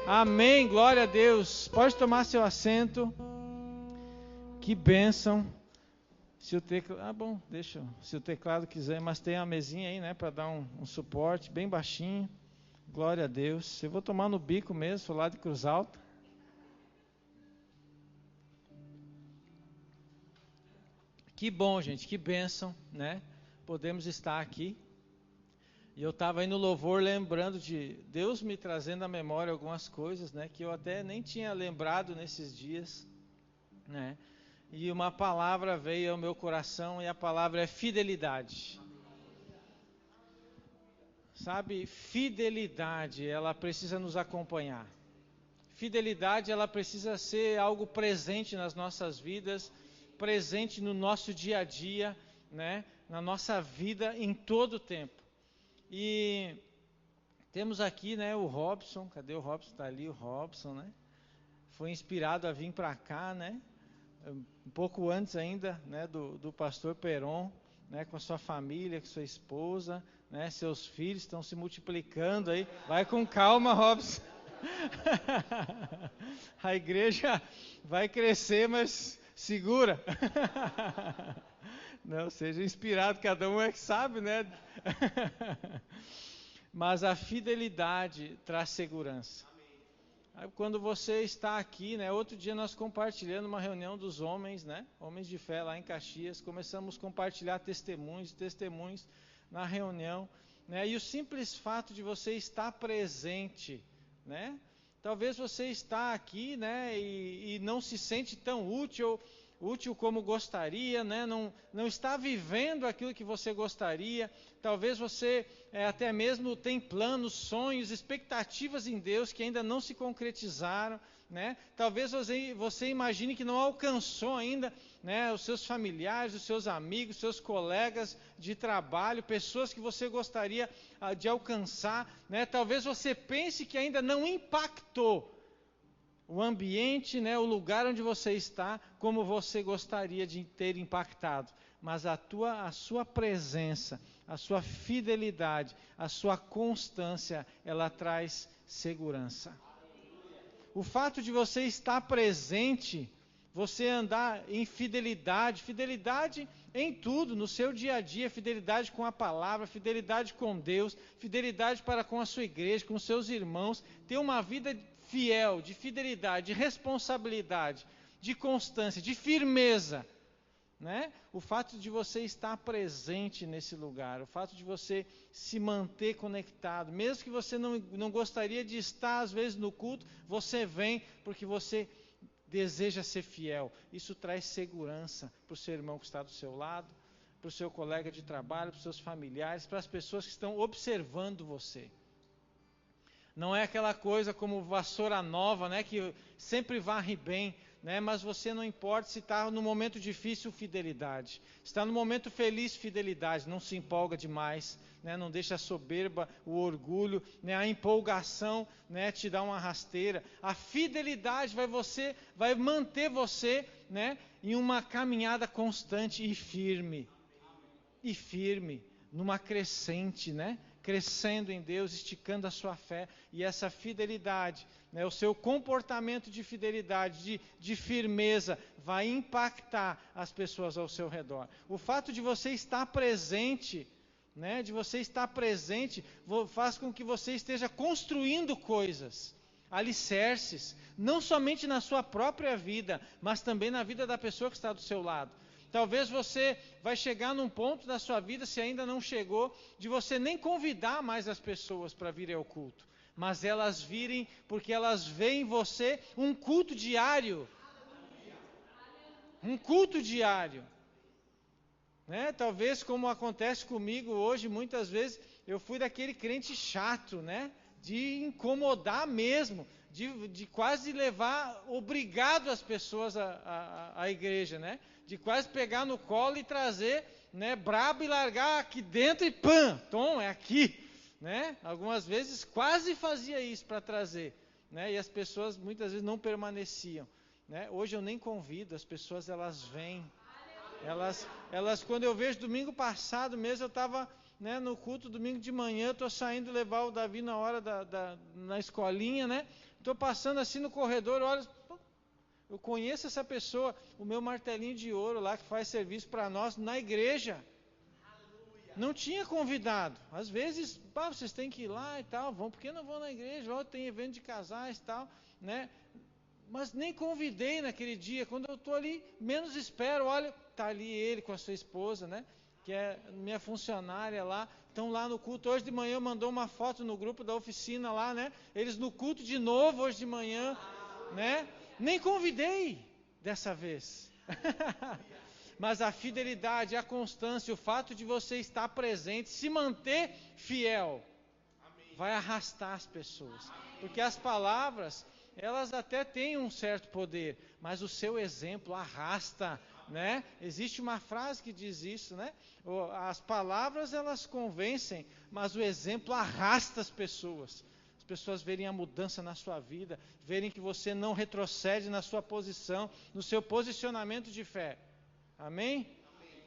Amém, glória a Deus. Pode tomar seu assento. Que bênção. Se o teclado, se o teclado quiser, mas tem a mesinha aí, né, para dar um suporte bem baixinho. Glória a Deus. Eu vou tomar no bico mesmo, lá de Cruz Alta. Que bom, gente, que bênção, né? Podemos estar aqui. E eu estava aí no louvor lembrando de Deus me trazendo à memória algumas coisas, né, que eu até nem tinha lembrado nesses dias, né? E uma palavra veio ao meu coração e a palavra é fidelidade. Sabe, fidelidade, ela precisa nos acompanhar. Fidelidade, ela precisa ser algo presente nas nossas vidas, presente no nosso dia a dia, né, na nossa vida em todo o tempo. E temos aqui, né, o Robson. Cadê o Robson? Está ali o Robson, né? Foi inspirado a vir para cá, né? Um pouco antes ainda, né, do pastor Peron, né, com a sua família, com sua esposa, né, seus filhos estão se multiplicando aí. Vai com calma, Robson. A igreja vai crescer, mas segura. Não, seja inspirado, cada um é que sabe, né? Mas a fidelidade traz segurança. Aí, quando você está aqui, né? Outro dia nós compartilhando uma reunião dos homens, né? Homens de fé lá em Caxias, começamos a compartilhar testemunhos na reunião, né? E o simples fato de você estar presente, né? Talvez você está aqui, né? E não se sente tão útil como gostaria, né? Não está vivendo aquilo que você gostaria. Talvez você até mesmo tem planos, sonhos, expectativas em Deus que ainda não se concretizaram, né? Talvez você imagine que não alcançou ainda, né, os seus familiares, os seus amigos, os seus colegas de trabalho, pessoas que você gostaria de alcançar, né? Talvez você pense que ainda não impactou o ambiente, né, o lugar onde você está, como você gostaria de ter impactado. Mas a sua presença, a sua fidelidade, a sua constância, ela traz segurança. O fato de você estar presente, você andar em fidelidade em tudo, no seu dia a dia, fidelidade com a palavra, fidelidade com Deus, fidelidade para com a sua igreja, com os seus irmãos, ter uma vida fiel, de fidelidade, de responsabilidade, de constância, de firmeza, né? O fato de você estar presente nesse lugar, o fato de você se manter conectado, mesmo que você não gostaria de estar às vezes no culto, você vem porque você deseja ser fiel. Isso traz segurança para o seu irmão que está do seu lado, para o seu colega de trabalho, para os seus familiares, para as pessoas que estão observando você. Não é aquela coisa como vassoura nova, né, que sempre varre bem, né, mas você não importa se está no momento difícil, fidelidade. Se está no momento feliz, fidelidade. Não se empolga demais, né, não deixa a soberba, o orgulho, né, a empolgação, né, te dar uma rasteira. A fidelidade vai manter você, né, em uma caminhada constante e firme. E firme, numa crescente, né? Crescendo em Deus, esticando a sua fé, e essa fidelidade, né, o seu comportamento de fidelidade, de firmeza, vai impactar as pessoas ao seu redor. O fato de você estar presente, né, faz com que você esteja construindo coisas, alicerces, não somente na sua própria vida, mas também na vida da pessoa que está do seu lado. Talvez você vai chegar num ponto da sua vida, se ainda não chegou, de você nem convidar mais as pessoas para virem ao culto. Mas elas virem porque elas veem em você um culto diário. Um culto diário. Né? Talvez como acontece comigo hoje, muitas vezes, eu fui daquele crente chato, né? De incomodar mesmo, de quase levar, obrigado as pessoas à igreja, né? De quase pegar no colo e trazer, né, brabo e largar aqui dentro e pã, tom, é aqui, né? Algumas vezes quase fazia isso para trazer, né? E as pessoas muitas vezes não permaneciam, né? Hoje eu nem convido, as pessoas elas vêm, elas quando eu vejo domingo passado mesmo, eu estava, né, no culto domingo de manhã, estou saindo levar o Davi na hora na escolinha, né? Estou passando assim no corredor, olha, eu conheço essa pessoa, o meu martelinho de ouro lá que faz serviço para nós na igreja. Não tinha convidado. Às vezes, vocês têm que ir lá e tal, vão, porque não vão na igreja, tem evento de casais e tal, né? Mas nem convidei naquele dia. Quando eu estou ali, menos espero, olha, está ali ele com a sua esposa, né? Que é minha funcionária lá, estão lá no culto. Hoje de manhã mandou uma foto no grupo da oficina lá, né? Eles no culto de novo hoje de manhã, né? Nem convidei dessa vez. Mas a fidelidade, a constância, o fato de você estar presente, se manter fiel, vai arrastar as pessoas. Porque as palavras, elas até têm um certo poder, mas o seu exemplo arrasta, né? Existe uma frase que diz isso, né? As palavras, elas convencem, mas o exemplo arrasta as pessoas. As pessoas verem a mudança na sua vida, verem que você não retrocede na sua posição, no seu posicionamento de fé. Amém?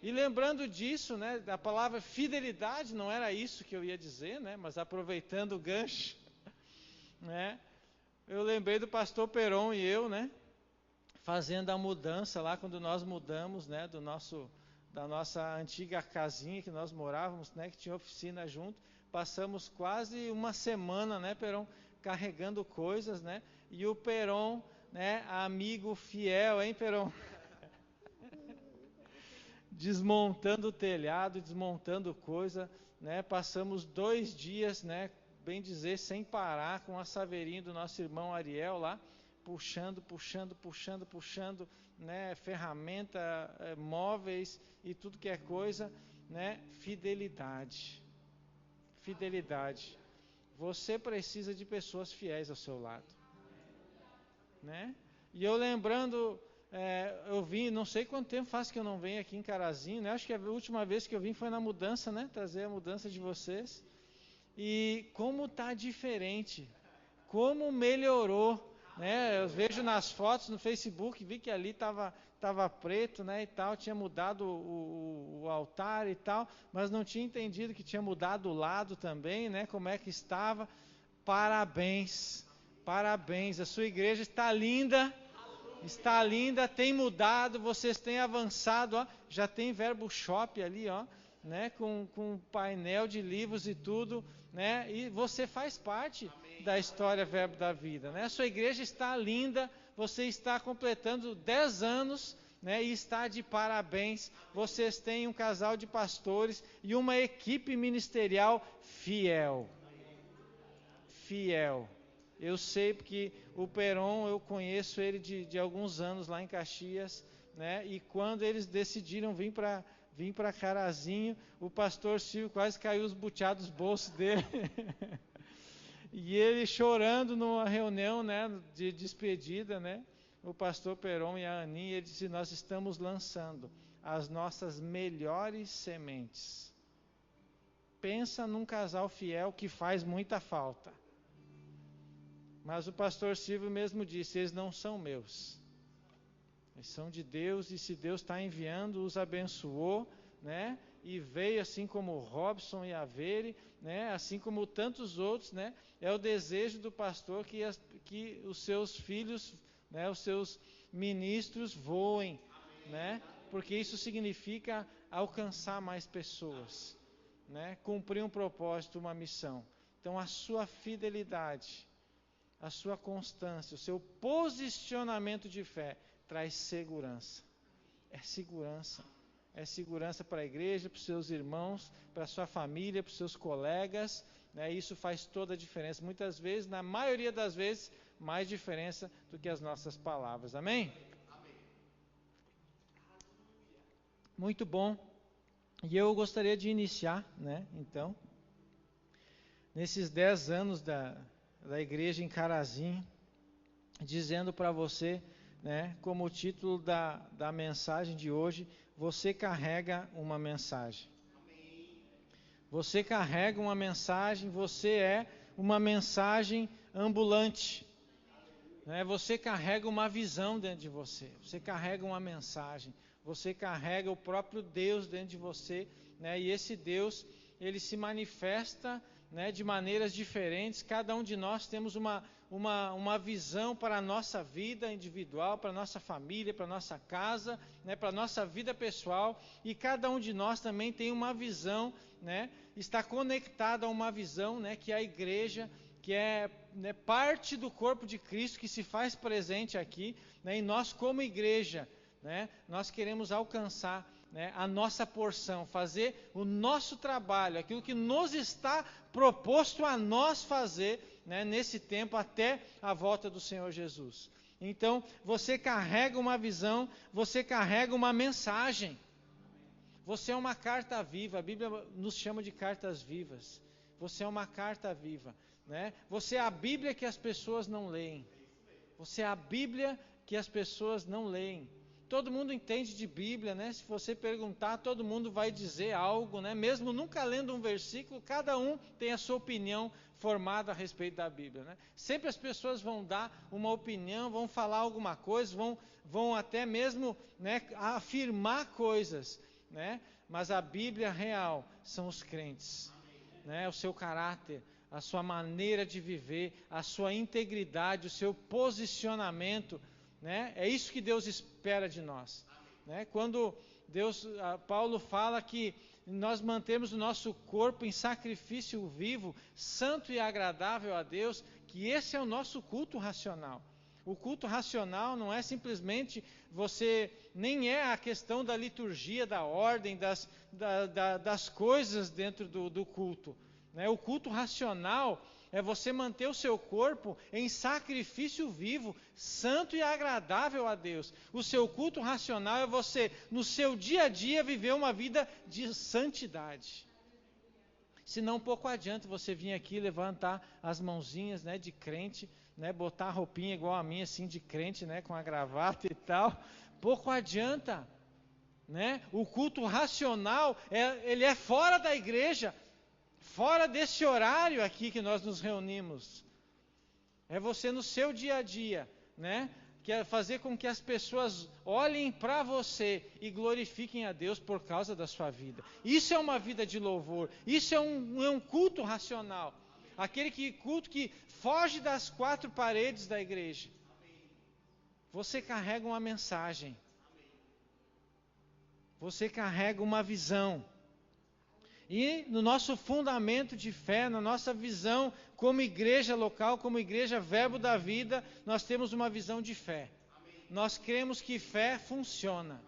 E lembrando disso, né, da palavra fidelidade, não era isso que eu ia dizer, né, mas aproveitando o gancho, né, eu lembrei do pastor Peron e eu, né, fazendo a mudança lá, quando nós mudamos, né, da nossa antiga casinha que nós morávamos, né, que tinha oficina junto, passamos quase uma semana, né, Peron, carregando coisas, né, e o Peron, né, amigo fiel, hein, Peron? Desmontando o telhado, desmontando coisa, né? Passamos 2 dias, né? Bem dizer, sem parar, com a saveirinha do nosso irmão Ariel lá, puxando, né? Ferramenta, móveis e tudo que é coisa, né? Fidelidade. Você precisa de pessoas fiéis ao seu lado, né? E eu lembrando... eu vim, não sei quanto tempo faz que eu não venho aqui em Carazinho, né? Acho que a última vez que eu vim foi na mudança, né? Trazer a mudança de vocês. E como está diferente, como melhorou, né? Eu vejo nas fotos no Facebook, vi que ali estava preto, né? E tal, tinha mudado o altar e tal, mas não tinha entendido que tinha mudado o lado também, né? Como é que estava? Parabéns, a sua igreja está linda. Está linda, tem mudado, vocês têm avançado, ó, já tem Verbo Shop ali, ó, né, com painel de livros e tudo, né, e você faz parte da história Verbo da Vida, né, a sua igreja está linda, você está completando 10 anos, né, e está de parabéns, vocês têm um casal de pastores e uma equipe ministerial fiel. Eu sei porque o Peron, eu conheço ele de alguns anos lá em Caxias, né? E quando eles decidiram vir para Carazinho, o pastor Silvio quase caiu os buteados dos bolsos dele. E ele chorando numa reunião, né, de despedida, né? O pastor Peron e a Aninha, ele disse: nós estamos lançando as nossas melhores sementes. Pensa num casal fiel que faz muita falta. Mas o pastor Silvio mesmo disse: eles não são meus, eles são de Deus, e se Deus está enviando, os abençoou, né? E veio assim como o Robson e a Vere, né? Assim como tantos outros, né? É o desejo do pastor que os seus filhos, né? Os seus ministros voem, né? Porque isso significa alcançar mais pessoas, né? Cumprir um propósito, uma missão. Então a sua fidelidade, a sua constância, o seu posicionamento de fé traz segurança. É segurança para a igreja, para os seus irmãos, para a sua família, para os seus colegas, né? Isso faz toda a diferença. Muitas vezes, na maioria das vezes, mais diferença do que as nossas palavras. Amém? Muito bom. E eu gostaria de iniciar, né? Então, nesses 10 anos da igreja em Carazinho, dizendo para você, né, como o título da mensagem de hoje: você carrega uma mensagem. Você carrega uma mensagem, você é uma mensagem ambulante, né? Você carrega uma visão dentro de você, você carrega uma mensagem, você carrega o próprio Deus dentro de você, né? E esse Deus, ele se manifesta, né, de maneiras diferentes. Cada um de nós temos uma visão para a nossa vida individual, para a nossa família, para a nossa casa, né, para a nossa vida pessoal. E cada um de nós também tem uma visão, né, está conectado a uma visão, né, que é a igreja, que é, né, parte do corpo de Cristo que se faz presente aqui, né, e nós como igreja, né, nós queremos alcançar, né, a nossa porção, fazer o nosso trabalho, aquilo que nos está proposto a nós fazer, né, nesse tempo até a volta do Senhor Jesus. Então, você carrega uma visão, você carrega uma mensagem. Você é uma carta viva, a Bíblia nos chama de cartas vivas. Você é uma carta viva, né? Você é a Bíblia que as pessoas não leem. Você é a Bíblia que as pessoas não leem. Todo mundo entende de Bíblia, né? Se você perguntar, todo mundo vai dizer algo, né? Mesmo nunca lendo um versículo, cada um tem a sua opinião formada a respeito da Bíblia, né? Sempre as pessoas vão dar uma opinião, vão falar alguma coisa, vão até mesmo, né, afirmar coisas, né? Mas a Bíblia real são os crentes, né? O seu caráter, a sua maneira de viver, a sua integridade, o seu posicionamento, né? É isso que Deus espera de nós, né? Quando Paulo fala que nós mantemos o nosso corpo em sacrifício vivo, santo e agradável a Deus, que esse é o nosso culto racional. O culto racional não é simplesmente nem é a questão da liturgia, da ordem, das coisas dentro do culto, né? O culto racional é você manter o seu corpo em sacrifício vivo, santo e agradável a Deus. O seu culto racional é você, no seu dia a dia, viver uma vida de santidade. Senão, pouco adianta você vir aqui levantar as mãozinhas, né, de crente, né, botar a roupinha igual a minha, assim, de crente, né, com a gravata e tal. Pouco adianta, né? O culto racional, ele é fora da igreja, fora desse horário aqui que nós nos reunimos. É você no seu dia a dia, né? Que é fazer com que as pessoas olhem para você e glorifiquem a Deus por causa da sua vida. Isso é uma vida de louvor. Isso é um culto racional. Aquele culto que foge das quatro paredes da igreja. Você carrega uma mensagem. Você carrega uma visão. E no nosso fundamento de fé, na nossa visão como igreja local, como igreja Verbo da Vida, nós temos uma visão de fé. Nós cremos que fé funciona.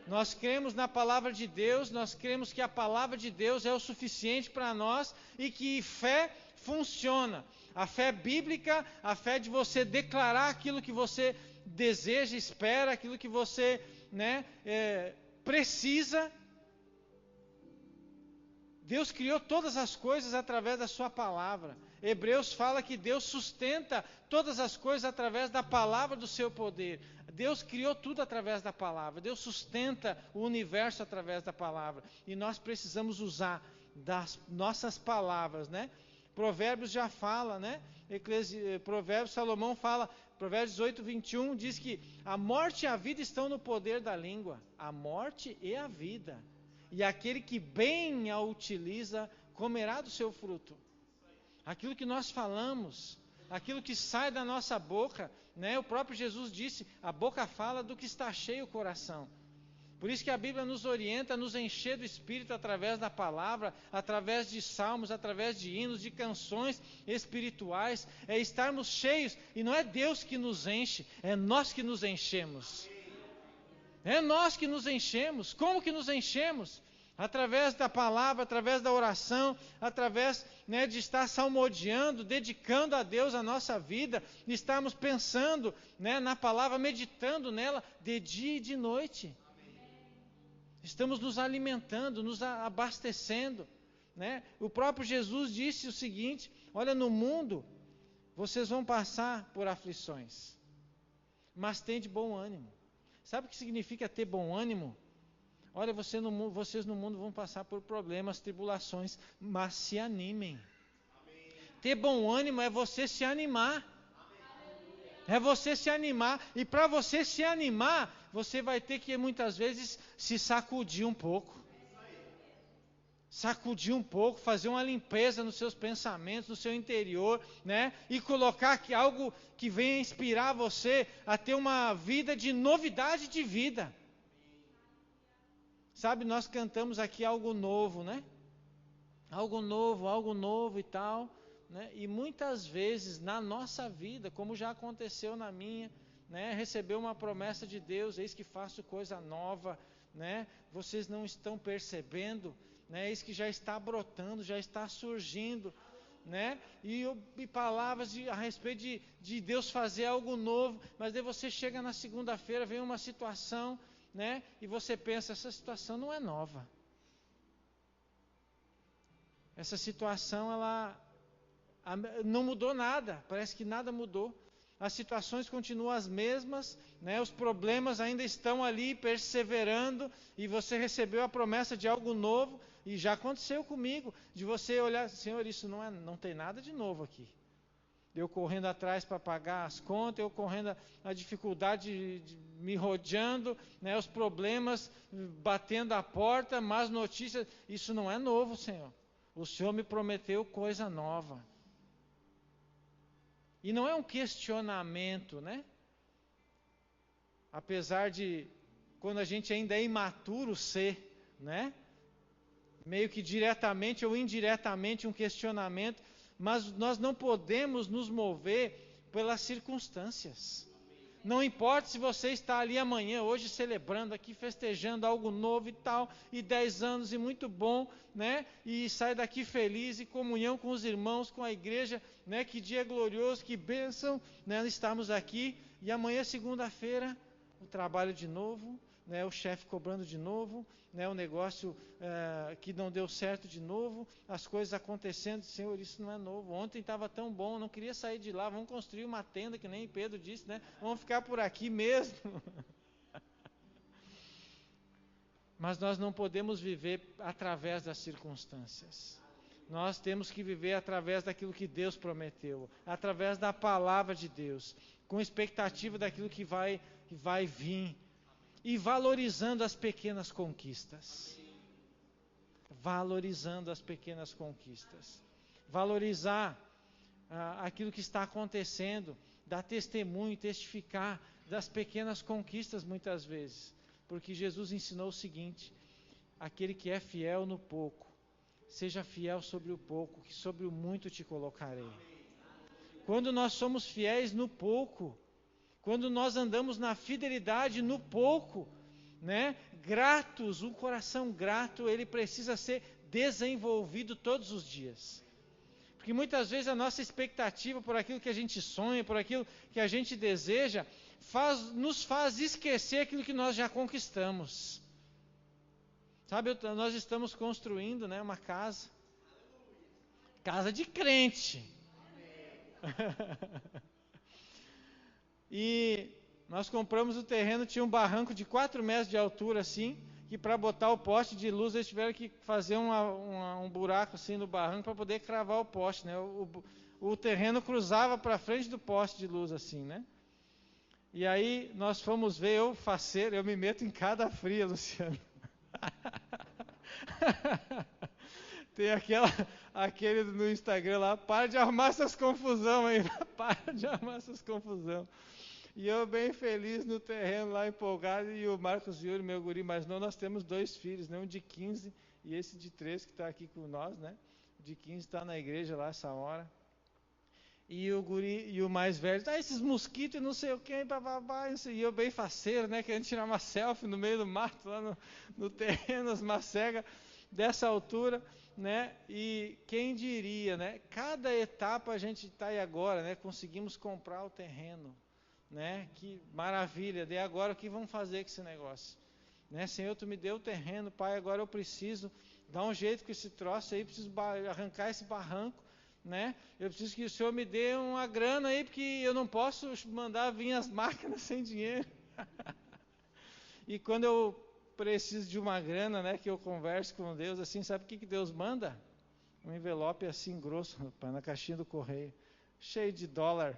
Nós cremos na palavra de Deus, nós cremos que a palavra de Deus é o suficiente para nós e que fé funciona. A fé bíblica, a fé de você declarar aquilo que você deseja, espera, aquilo que você, né, precisa. Deus criou todas as coisas através da sua palavra. Hebreus fala que Deus sustenta todas as coisas através da palavra do seu poder. Deus criou tudo através da palavra. Deus sustenta o universo através da palavra. E nós precisamos usar das nossas palavras, né? Provérbios já fala, né? Provérbios, Salomão fala, Provérbios 18, 21, diz que a morte e a vida estão no poder da língua. A morte e a vida. E aquele que bem a utiliza, comerá do seu fruto. Aquilo que nós falamos, aquilo que sai da nossa boca, né? O próprio Jesus disse, a boca fala do que está cheio o coração. Por isso que a Bíblia nos orienta a nos encher do Espírito através da palavra, através de salmos, através de hinos, de canções espirituais, é estarmos cheios, e não é Deus que nos enche, é nós que nos enchemos. É nós que nos enchemos. Como que nos enchemos? Através da palavra, através da oração, através, né, de estar salmodiando, dedicando a Deus a nossa vida, estarmos pensando, né, na palavra, meditando nela de dia e de noite. Estamos nos alimentando, nos abastecendo, né? O próprio Jesus disse o seguinte, olha, no mundo vocês vão passar por aflições, mas tem de bom ânimo. Sabe o que significa ter bom ânimo? Olha, vocês no mundo vão passar por problemas, tribulações, mas se animem. Amém. Ter bom ânimo é você se animar. Amém. É você se animar. E para você se animar, você vai ter que muitas vezes se sacudir um pouco. sacudir um pouco, fazer uma limpeza nos seus pensamentos, no seu interior, né? E colocar aqui algo que venha inspirar você a ter uma vida de novidade de vida. Sabe, nós cantamos aqui algo novo, né? Algo novo e tal, né? E muitas vezes na nossa vida, como já aconteceu na minha, né? Recebeu uma promessa de Deus, eis que faço coisa nova, né? Vocês não estão percebendo, né? Eis que já está brotando, já está surgindo, né? E palavras a respeito de Deus fazer algo novo, mas daí você chega na segunda-feira, vem uma situação, né? E você pensa, essa situação não é nova. Essa situação, ela não mudou nada, parece que nada mudou. As situações continuam as mesmas, né? Os problemas ainda estão ali perseverando, e você recebeu a promessa de algo novo, e já aconteceu comigo, de você olhar, Senhor, isso não tem nada de novo aqui. Eu correndo atrás para pagar as contas, eu correndo a dificuldade me rodeando, né? Os problemas batendo a porta, más notícias, isso não é novo, Senhor. O Senhor me prometeu coisa nova. E não é um questionamento, né? Apesar de, quando a gente ainda é imaturo, ser, né? Meio que diretamente ou indiretamente um questionamento, mas nós não podemos nos mover pelas circunstâncias. Não importa se você está ali amanhã, hoje celebrando aqui, festejando algo novo e tal, e 10 anos e muito bom, né? E sai daqui feliz, e comunhão com os irmãos, com a igreja, né? Que dia glorioso, que bênção, né? Estamos aqui, e amanhã, segunda-feira, o trabalho de novo, né? O chefe cobrando de novo, né? O negócio que não deu certo de novo, as coisas acontecendo. Senhor, isso não é novo. Ontem estava tão bom, não queria sair de lá. Vamos construir uma tenda, que nem Pedro disse, né? Vamos ficar por aqui mesmo. Mas nós não podemos viver através das circunstâncias. Nós temos que viver através daquilo que Deus prometeu, através da palavra de Deus, com expectativa daquilo que vai vir. E valorizando as pequenas conquistas. Valorizando as pequenas conquistas. Valorizar aquilo que está acontecendo. Dar testemunho, testificar das pequenas conquistas muitas vezes. Porque Jesus ensinou o seguinte: aquele que é fiel no pouco, seja fiel sobre o pouco, que sobre o muito te colocarei. Quando nós somos fiéis no pouco, quando nós andamos na fidelidade no pouco, né? Gratos, um coração grato, ele precisa ser desenvolvido todos os dias. Porque muitas vezes a nossa expectativa por aquilo que a gente sonha, por aquilo que a gente deseja, nos faz esquecer aquilo que nós já conquistamos. Sabe, nós estamos construindo, né, uma casa de crente. E nós compramos o terreno, tinha um barranco de 4 metros de altura, assim, que para botar o poste de luz eles tiveram que fazer um buraco assim no barranco para poder cravar o poste, né? O terreno cruzava para frente do poste de luz, assim, né? E aí nós fomos ver, eu faceiro, eu me meto em cada fria, Luciano. Tem aquele no Instagram lá, para de arrumar essas confusão aí, para de arrumar essas confusão. E eu bem feliz no terreno lá, empolgado, e o Marcos Yuri, meu guri mais novo, nós temos 2 filhos, né? Um de 15 e esse de 13 que está aqui com nós, né? O de 15 está na igreja lá essa hora. E o guri, e o mais velho, esses mosquitos e não sei o que, bababá, e eu bem faceiro, né? Querendo tirar uma selfie no meio do mato, lá no terreno, as macegas dessa altura, né? E quem diria, né? Cada etapa a gente está aí agora, né? Conseguimos comprar o terreno. Né? Que maravilha, daí agora o que vamos fazer com esse negócio? Né? Senhor, tu me deu o terreno, Pai, agora eu preciso dar um jeito com esse troço aí, preciso arrancar esse barranco, né? Eu preciso que o Senhor me dê uma grana aí, porque eu não posso mandar vir as máquinas sem dinheiro. E quando eu preciso de uma grana, né, que eu converso com Deus, assim, sabe o que Deus manda? Um envelope assim grosso, na caixinha do correio, cheio de dólar.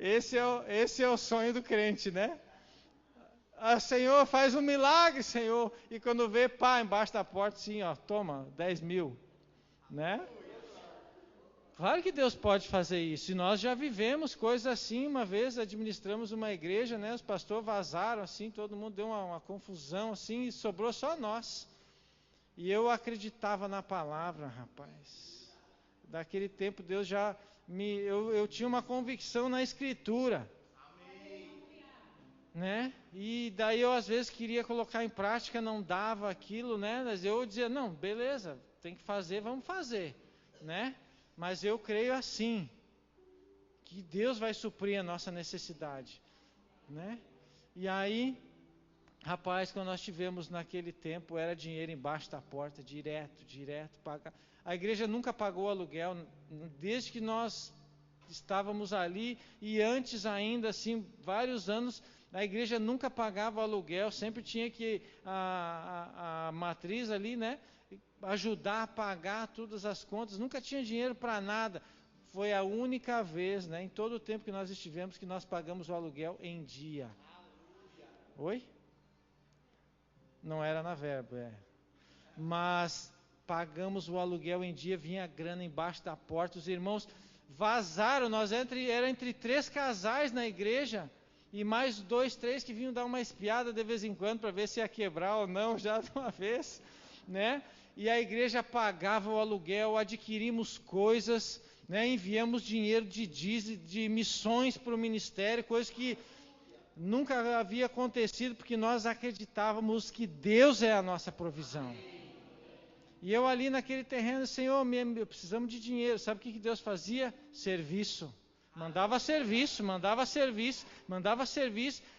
Esse é o sonho do crente, né? Senhor, faz um milagre, Senhor. E quando vê, pá, embaixo da porta, sim, ó, toma, 10 mil, né? Claro que Deus pode fazer isso. E nós já vivemos coisas assim. Uma vez administramos uma igreja, né? Os pastores vazaram assim, todo mundo deu uma confusão assim e sobrou só nós. E eu acreditava na palavra, rapaz. Daquele tempo Deus já eu tinha uma convicção na Escritura, né? E daí eu às vezes queria colocar em prática, não dava aquilo, né? Mas eu dizia, não, beleza, tem que fazer, vamos fazer, né? Mas eu creio assim, que Deus vai suprir a nossa necessidade, né? E aí, rapaz, quando nós tivemos naquele tempo, era dinheiro embaixo da porta, direto, pagar. A igreja nunca pagou aluguel, desde que nós estávamos ali, e antes ainda, assim, vários anos, a igreja nunca pagava aluguel, sempre tinha que, a matriz ali, né? Ajudar a pagar todas as contas, nunca tinha dinheiro para nada. Foi a única vez, né, em todo o tempo que nós estivemos, que nós pagamos o aluguel em dia. Oi? Não era na Verbo, mas pagamos o aluguel em dia, vinha a grana embaixo da porta, os irmãos vazaram, era entre 3 casais na igreja, e mais 2, 3 que vinham dar uma espiada de vez em quando, para ver se ia quebrar ou não, já de uma vez, né? E a igreja pagava o aluguel, adquirimos coisas, né? Enviamos dinheiro de missões para o ministério, coisas que nunca havia acontecido, porque nós acreditávamos que Deus é a nossa provisão. E eu ali naquele terreno, Senhor, precisamos de dinheiro. Sabe o que Deus fazia? Serviço. Mandava serviço.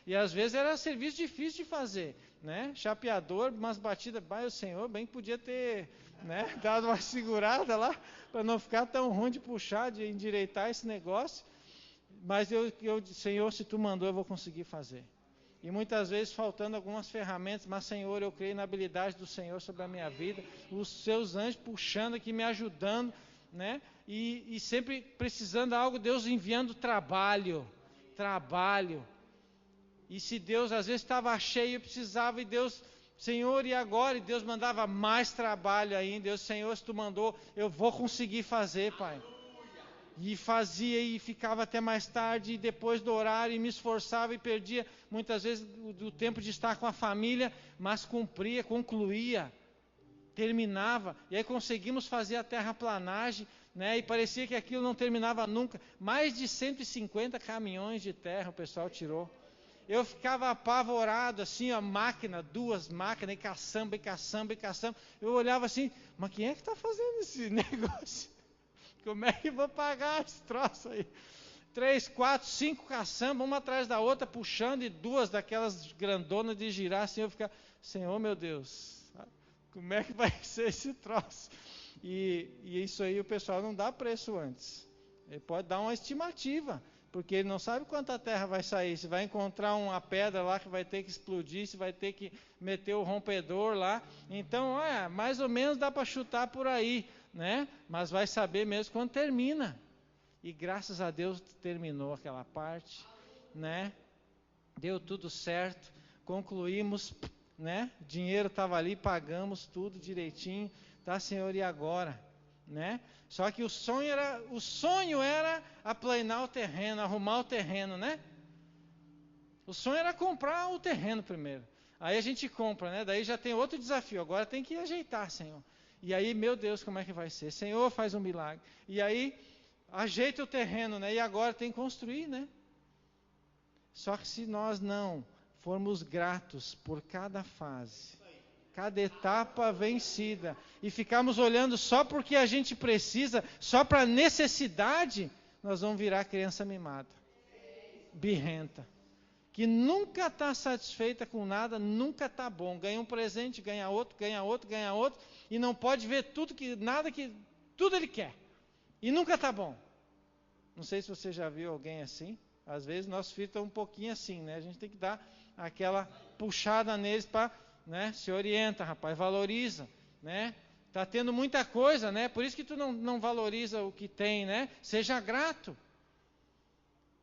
E às vezes era serviço difícil de fazer, né? Chapeador, umas batidas, o Senhor bem podia ter, né, dado uma segurada lá, para não ficar tão ruim de puxar, de endireitar esse negócio. Mas Senhor, se Tu mandou, eu vou conseguir fazer. E muitas vezes faltando algumas ferramentas, mas Senhor, eu creio na habilidade do Senhor sobre a minha vida, os Seus anjos puxando aqui, me ajudando, né? E sempre precisando de algo, Deus enviando trabalho. E se Deus às vezes estava cheio, precisava, e Deus, Senhor, e agora? E Deus mandava mais trabalho ainda. Deus, Senhor, se Tu mandou, eu vou conseguir fazer, Pai. E fazia e ficava até mais tarde, e depois do horário, e me esforçava e perdia muitas vezes o tempo de estar com a família, mas concluía, terminava, e aí conseguimos fazer a terraplanagem, né? E parecia que aquilo não terminava nunca. Mais de 150 caminhões de terra o pessoal tirou. Eu ficava apavorado, assim, a máquina, 2 máquinas, e caçamba. Eu olhava assim, mas quem é que está fazendo esse negócio? Como é que eu vou pagar esse troço aí? 3, 4, 5 caçambas, uma atrás da outra, puxando, e 2 daquelas grandonas de girar, assim, eu ficava, Senhor, meu Deus, como é que vai ser esse troço? E isso aí o pessoal não dá preço antes. Ele pode dar uma estimativa, porque ele não sabe quanta terra vai sair, se vai encontrar uma pedra lá que vai ter que explodir, se vai ter que meter o rompedor lá. Então, mais ou menos dá para chutar por aí, né? Mas vai saber mesmo quando termina. E graças a Deus terminou aquela parte, né? Deu tudo certo, concluímos, né? Dinheiro estava ali, pagamos tudo direitinho, tá, Senhor, e agora, né? Só que o sonho era aplanar o terreno, arrumar o terreno, né? O sonho era comprar o terreno primeiro. Aí a gente compra, né? Daí já tem outro desafio, agora tem que ajeitar, Senhor. E aí, meu Deus, como é que vai ser? Senhor, faz um milagre. E aí, ajeita o terreno, né? E agora tem que construir, né? Só que se nós não formos gratos por cada fase, cada etapa vencida, e ficarmos olhando só porque a gente precisa, só para necessidade, nós vamos virar criança mimada, birrenta, que nunca está satisfeita com nada, nunca está bom. Ganha um presente, ganha outro, e não pode ver tudo ele quer. E nunca está bom. Não sei se você já viu alguém assim. Às vezes nossos filhos estão um pouquinho assim, né? A gente tem que dar aquela puxada neles para, né? Se orienta, rapaz, valoriza, né? Está tendo muita coisa, né? Por isso que tu não valoriza o que tem, né? Seja grato.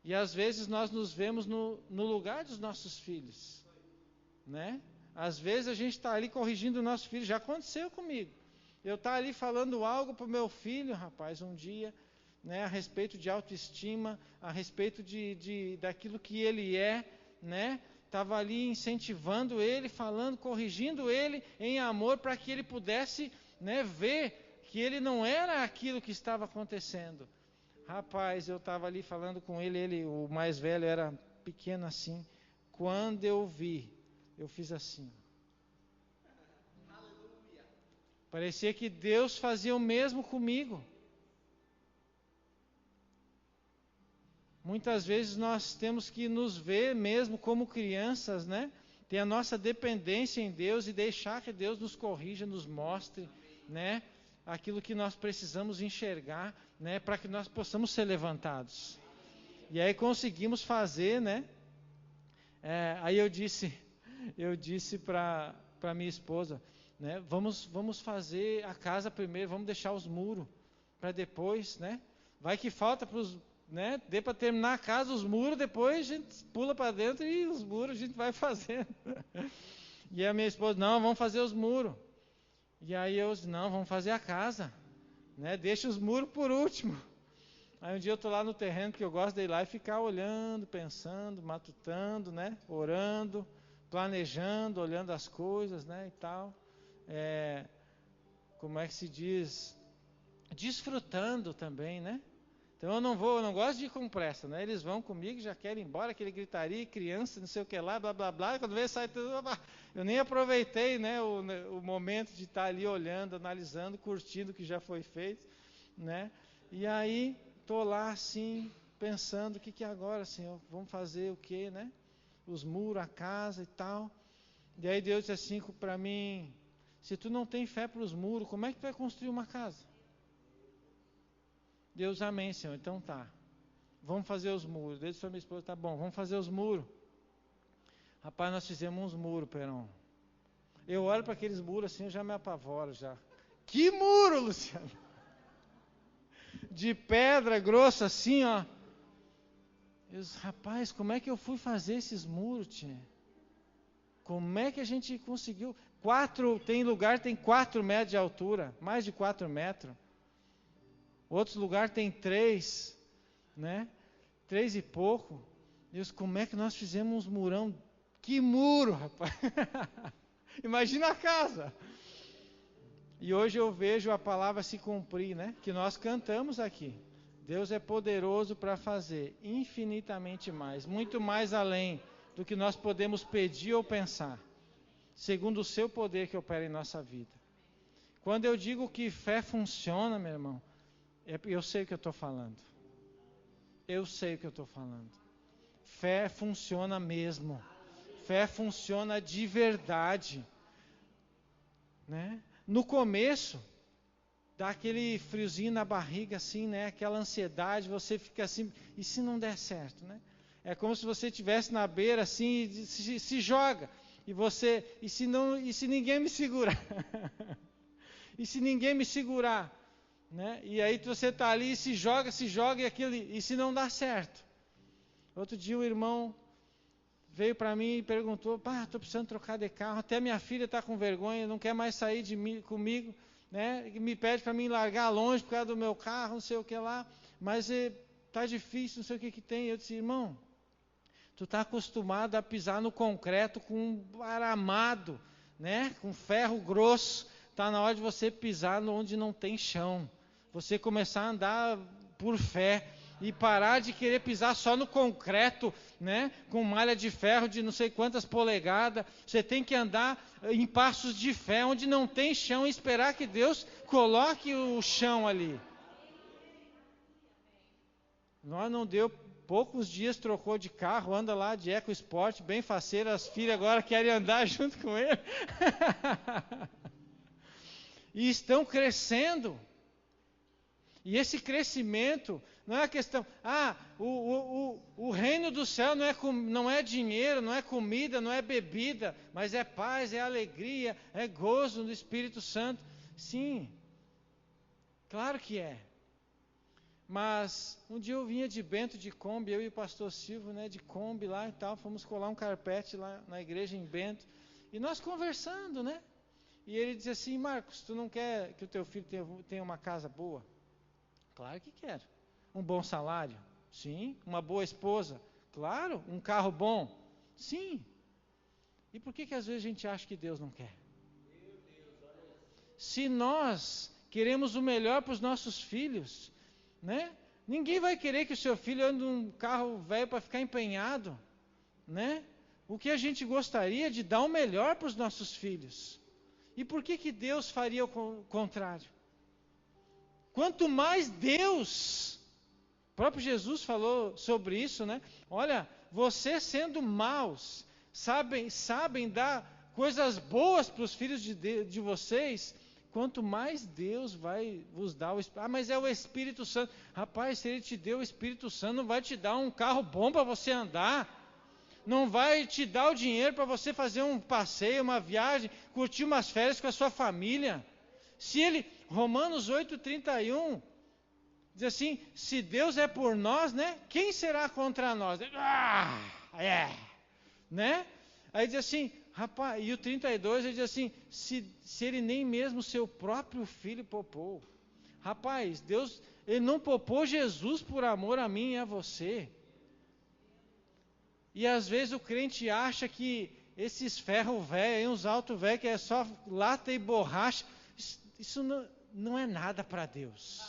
E às vezes nós nos vemos no lugar dos nossos filhos. né? Às vezes a gente está ali corrigindo o nosso filho, já aconteceu comigo. Eu estou ali falando algo para o meu filho, rapaz, um dia, né, a respeito de autoestima, a respeito daquilo que ele é, né? Estava ali incentivando ele, falando, corrigindo ele em amor para que ele pudesse, né, ver que ele não era aquilo que estava acontecendo. Rapaz, eu estava ali falando com ele, o mais velho era pequeno assim. Quando eu vi, eu fiz assim. Parecia que Deus fazia o mesmo comigo. Muitas vezes nós temos que nos ver mesmo como crianças, né? Ter a nossa dependência em Deus e deixar que Deus nos corrija, nos mostre, né? Aquilo que nós precisamos enxergar, né? Para que nós possamos ser levantados. E aí conseguimos fazer, né? Aí eu disse para minha esposa, né? Vamos fazer a casa primeiro, vamos deixar os muros para depois, né? Vai que falta para os, né? Dê para terminar a casa, os muros, depois a gente pula para dentro e os muros a gente vai fazendo. E a minha esposa, não, vamos fazer os muros. E aí eu disse, não, vamos fazer a casa, né? Deixa os muros por último. Aí um dia eu estou lá no terreno, que eu gosto de ir lá e ficar olhando, pensando, matutando, né? Orando, planejando, olhando as coisas, né? E tal. Como é que se diz? Desfrutando também, né? Então eu não gosto de ir com pressa, né? Eles vão comigo, já querem ir embora, aquele gritaria, criança, não sei o que lá, blá blá blá, quando vem sai tudo, eu nem aproveitei, né, o momento de estar ali olhando, analisando, curtindo o que já foi feito, né? E aí estou lá assim, pensando, o que agora, Senhor? Vamos fazer o que, né? Os muros, a casa e tal. E aí Deus disse assim para mim, se tu não tem fé para os muros, como é que tu vai construir uma casa? Deus, amém, Senhor. Então tá. Vamos fazer os muros. Deus disse para minha esposa, tá bom, vamos fazer os muros. Rapaz, nós fizemos uns muros, Perão. Eu olho para aqueles muros assim, eu já me apavoro já. Que muro, Luciano? De pedra grossa assim, ó. Eu disse, rapaz, como é que eu fui fazer esses muros, tia? Como é que a gente conseguiu? Tem lugar tem 4 metros de altura, mais de 4 metros. Outros lugares tem 3, né? 3 e pouco. Deus, como é que nós fizemos uns murão? Que muro, rapaz! Imagina a casa! E hoje eu vejo a palavra se cumprir, né? Que nós cantamos aqui. Deus é poderoso para fazer infinitamente mais, muito mais além do que nós podemos pedir ou pensar, segundo o seu poder que opera em nossa vida. Quando eu digo que fé funciona, meu irmão, eu sei o que eu estou falando. Eu sei o que eu estou falando. Fé funciona mesmo. Fé funciona de verdade. Né? No começo, dá aquele friozinho na barriga, assim, né? Aquela ansiedade, você fica assim, e se não der certo, né? É como se você estivesse na beira, assim, e se joga. E se ninguém me segurar? E se ninguém me segurar? Né? E aí você está ali e se joga, e se não dá certo? Outro dia o irmão veio para mim e perguntou, estou precisando trocar de carro, até minha filha está com vergonha, não quer mais sair comigo, né? Me pede para mim largar longe por causa do meu carro, não sei o que lá, mas está difícil, não sei o que tem. Eu disse, irmão, tu está acostumado a pisar no concreto com aramado, né? Com ferro grosso, está na hora de você pisar onde não tem chão. Você começar a andar por fé e parar de querer pisar só no concreto, né? Com malha de ferro de não sei quantas polegadas. Você tem que andar em passos de fé, onde não tem chão, e esperar que Deus coloque o chão ali. Nós não deu poucos dias, trocou de carro, anda lá de EcoSport, bem faceiro, as filhas agora querem andar junto com ele. E estão crescendo. E esse crescimento não é a questão, o reino do céu não é dinheiro, não é comida, não é bebida, mas é paz, é alegria, é gozo do Espírito Santo. Sim, claro que é. Mas um dia eu vinha de Bento de Kombi, eu e o pastor Silvio, né, de Kombi lá e tal, fomos colar um carpete lá na igreja em Bento, e nós conversando, né? E ele disse assim: Marcos, tu não quer que o teu filho tenha uma casa boa? Claro que quero. Um bom salário? Sim. Uma boa esposa? Claro. Um carro bom? Sim. E por que às vezes a gente acha que Deus não quer? Se nós queremos o melhor para os nossos filhos, né? Ninguém vai querer que o seu filho ande num carro velho para ficar empenhado, né? O que a gente gostaria é de dar o melhor para os nossos filhos. E por que Deus faria o contrário? Quanto mais Deus, o próprio Jesus falou sobre isso, né? Olha, vocês sendo maus, sabem dar coisas boas para os filhos de vocês, quanto mais Deus vai vos dar o Espírito. Ah, mas é o Espírito Santo. Rapaz, se Ele te deu o Espírito Santo, não vai te dar um carro bom para você andar. Não vai te dar o dinheiro para você fazer um passeio, uma viagem, curtir umas férias com a sua família. Se Ele, Romanos 8:31, diz assim: se Deus é por nós, né? Quem será contra nós? Né? Aí diz assim, rapaz, e o 32 ele diz assim: se Ele nem mesmo seu próprio filho poupou. Rapaz, Deus, Ele não poupou Jesus por amor a mim e a você. E às vezes o crente acha que esses ferros velhos, uns alto velho, que é só lata e borracha, isso não é nada para Deus.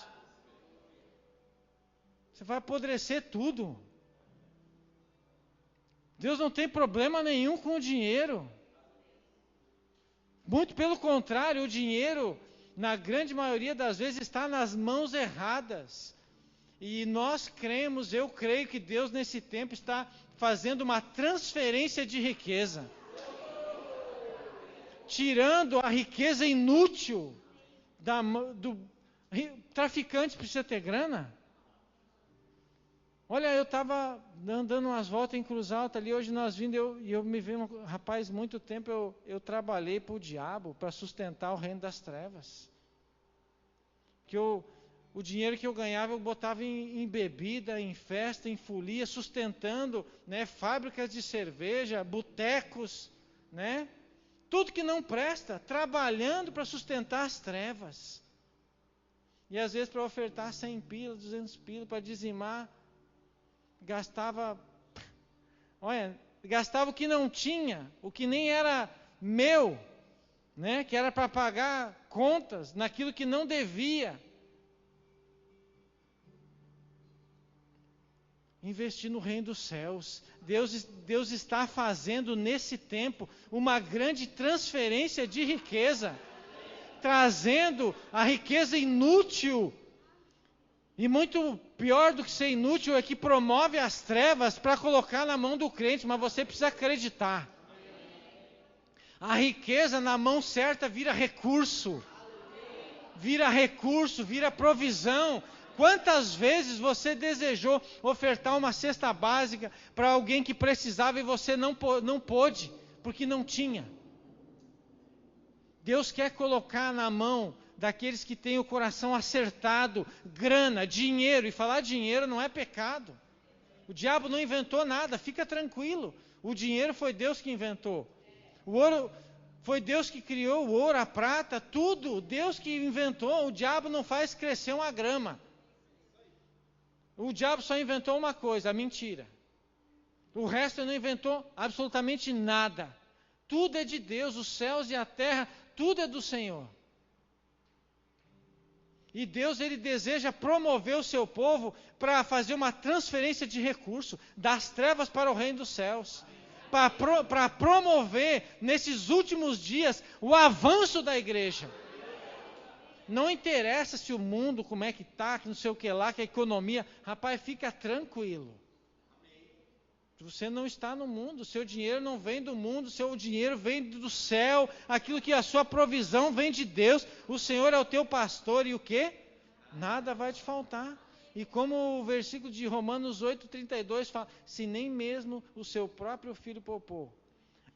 Você vai apodrecer tudo. Deus não tem problema nenhum com o dinheiro. Muito pelo contrário, o dinheiro, na grande maioria das vezes, está nas mãos erradas. E nós cremos, eu creio que Deus nesse tempo está fazendo uma transferência de riqueza. Tirando a riqueza inútil do traficante. Precisa ter grana. Olha, eu estava andando umas voltas em Cruz Alta ali, hoje nós vindo, eu me vi, rapaz, muito tempo eu trabalhei para o diabo, para sustentar o reino das trevas. O dinheiro que eu ganhava eu botava em bebida, em festa, em folia, sustentando, né, fábricas de cerveja, botecos, né, tudo que não presta, trabalhando para sustentar as trevas. E às vezes para ofertar 100 pila, 200 pila, para dizimar, gastava o que não tinha, o que nem era meu, né, que era para pagar contas naquilo que não devia. Investir no reino dos céus. Deus está fazendo nesse tempo uma grande transferência de riqueza, trazendo a riqueza inútil. E muito pior do que ser inútil é que promove as trevas para colocar na mão do crente, mas você precisa acreditar. A riqueza na mão certa vira recurso, vira provisão. Quantas vezes você desejou ofertar uma cesta básica para alguém que precisava e você não pôde, porque não tinha? Deus quer colocar na mão daqueles que têm o coração acertado, grana, dinheiro, e falar dinheiro não é pecado. O diabo não inventou nada, fica tranquilo. O dinheiro foi Deus que inventou. O ouro foi Deus que criou, o ouro, a prata, tudo, Deus que inventou. O diabo não faz crescer uma grama. O diabo só inventou uma coisa, a mentira. O resto ele não inventou absolutamente nada. Tudo é de Deus, os céus e a terra, tudo é do Senhor. E Deus, Ele deseja promover o seu povo para fazer uma transferência de recurso das trevas para o reino dos céus. Para promover, nesses últimos dias, o avanço da igreja. Não interessa se o mundo, como é que está, que não sei o que lá, que a economia. Rapaz, fica tranquilo. Você não está no mundo, seu dinheiro não vem do mundo, seu dinheiro vem do céu, aquilo que a sua provisão vem de Deus, o Senhor é o teu pastor e o quê? Nada vai te faltar. E como o versículo de Romanos 8:32 fala, se nem mesmo o seu próprio filho poupou,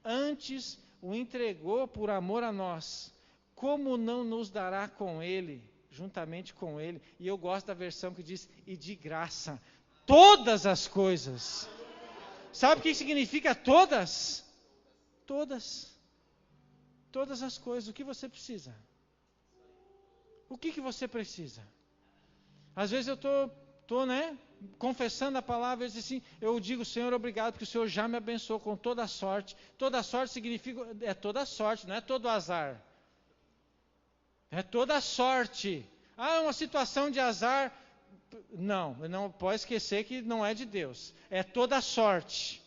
antes o entregou por amor a nós, como não nos dará com ele juntamente com Ele. E eu gosto da versão que diz, e de graça, todas as coisas. Sabe o que significa todas? Todas. Todas as coisas. O que você precisa? O que você precisa? Às vezes eu estou, confessando a palavra, eu digo, Senhor, obrigado, porque o Senhor já me abençoou com toda a sorte. Toda a sorte significa, é toda a sorte, não é todo azar. É toda a sorte. É uma situação de azar. Não pode esquecer que não é de Deus. É toda a sorte.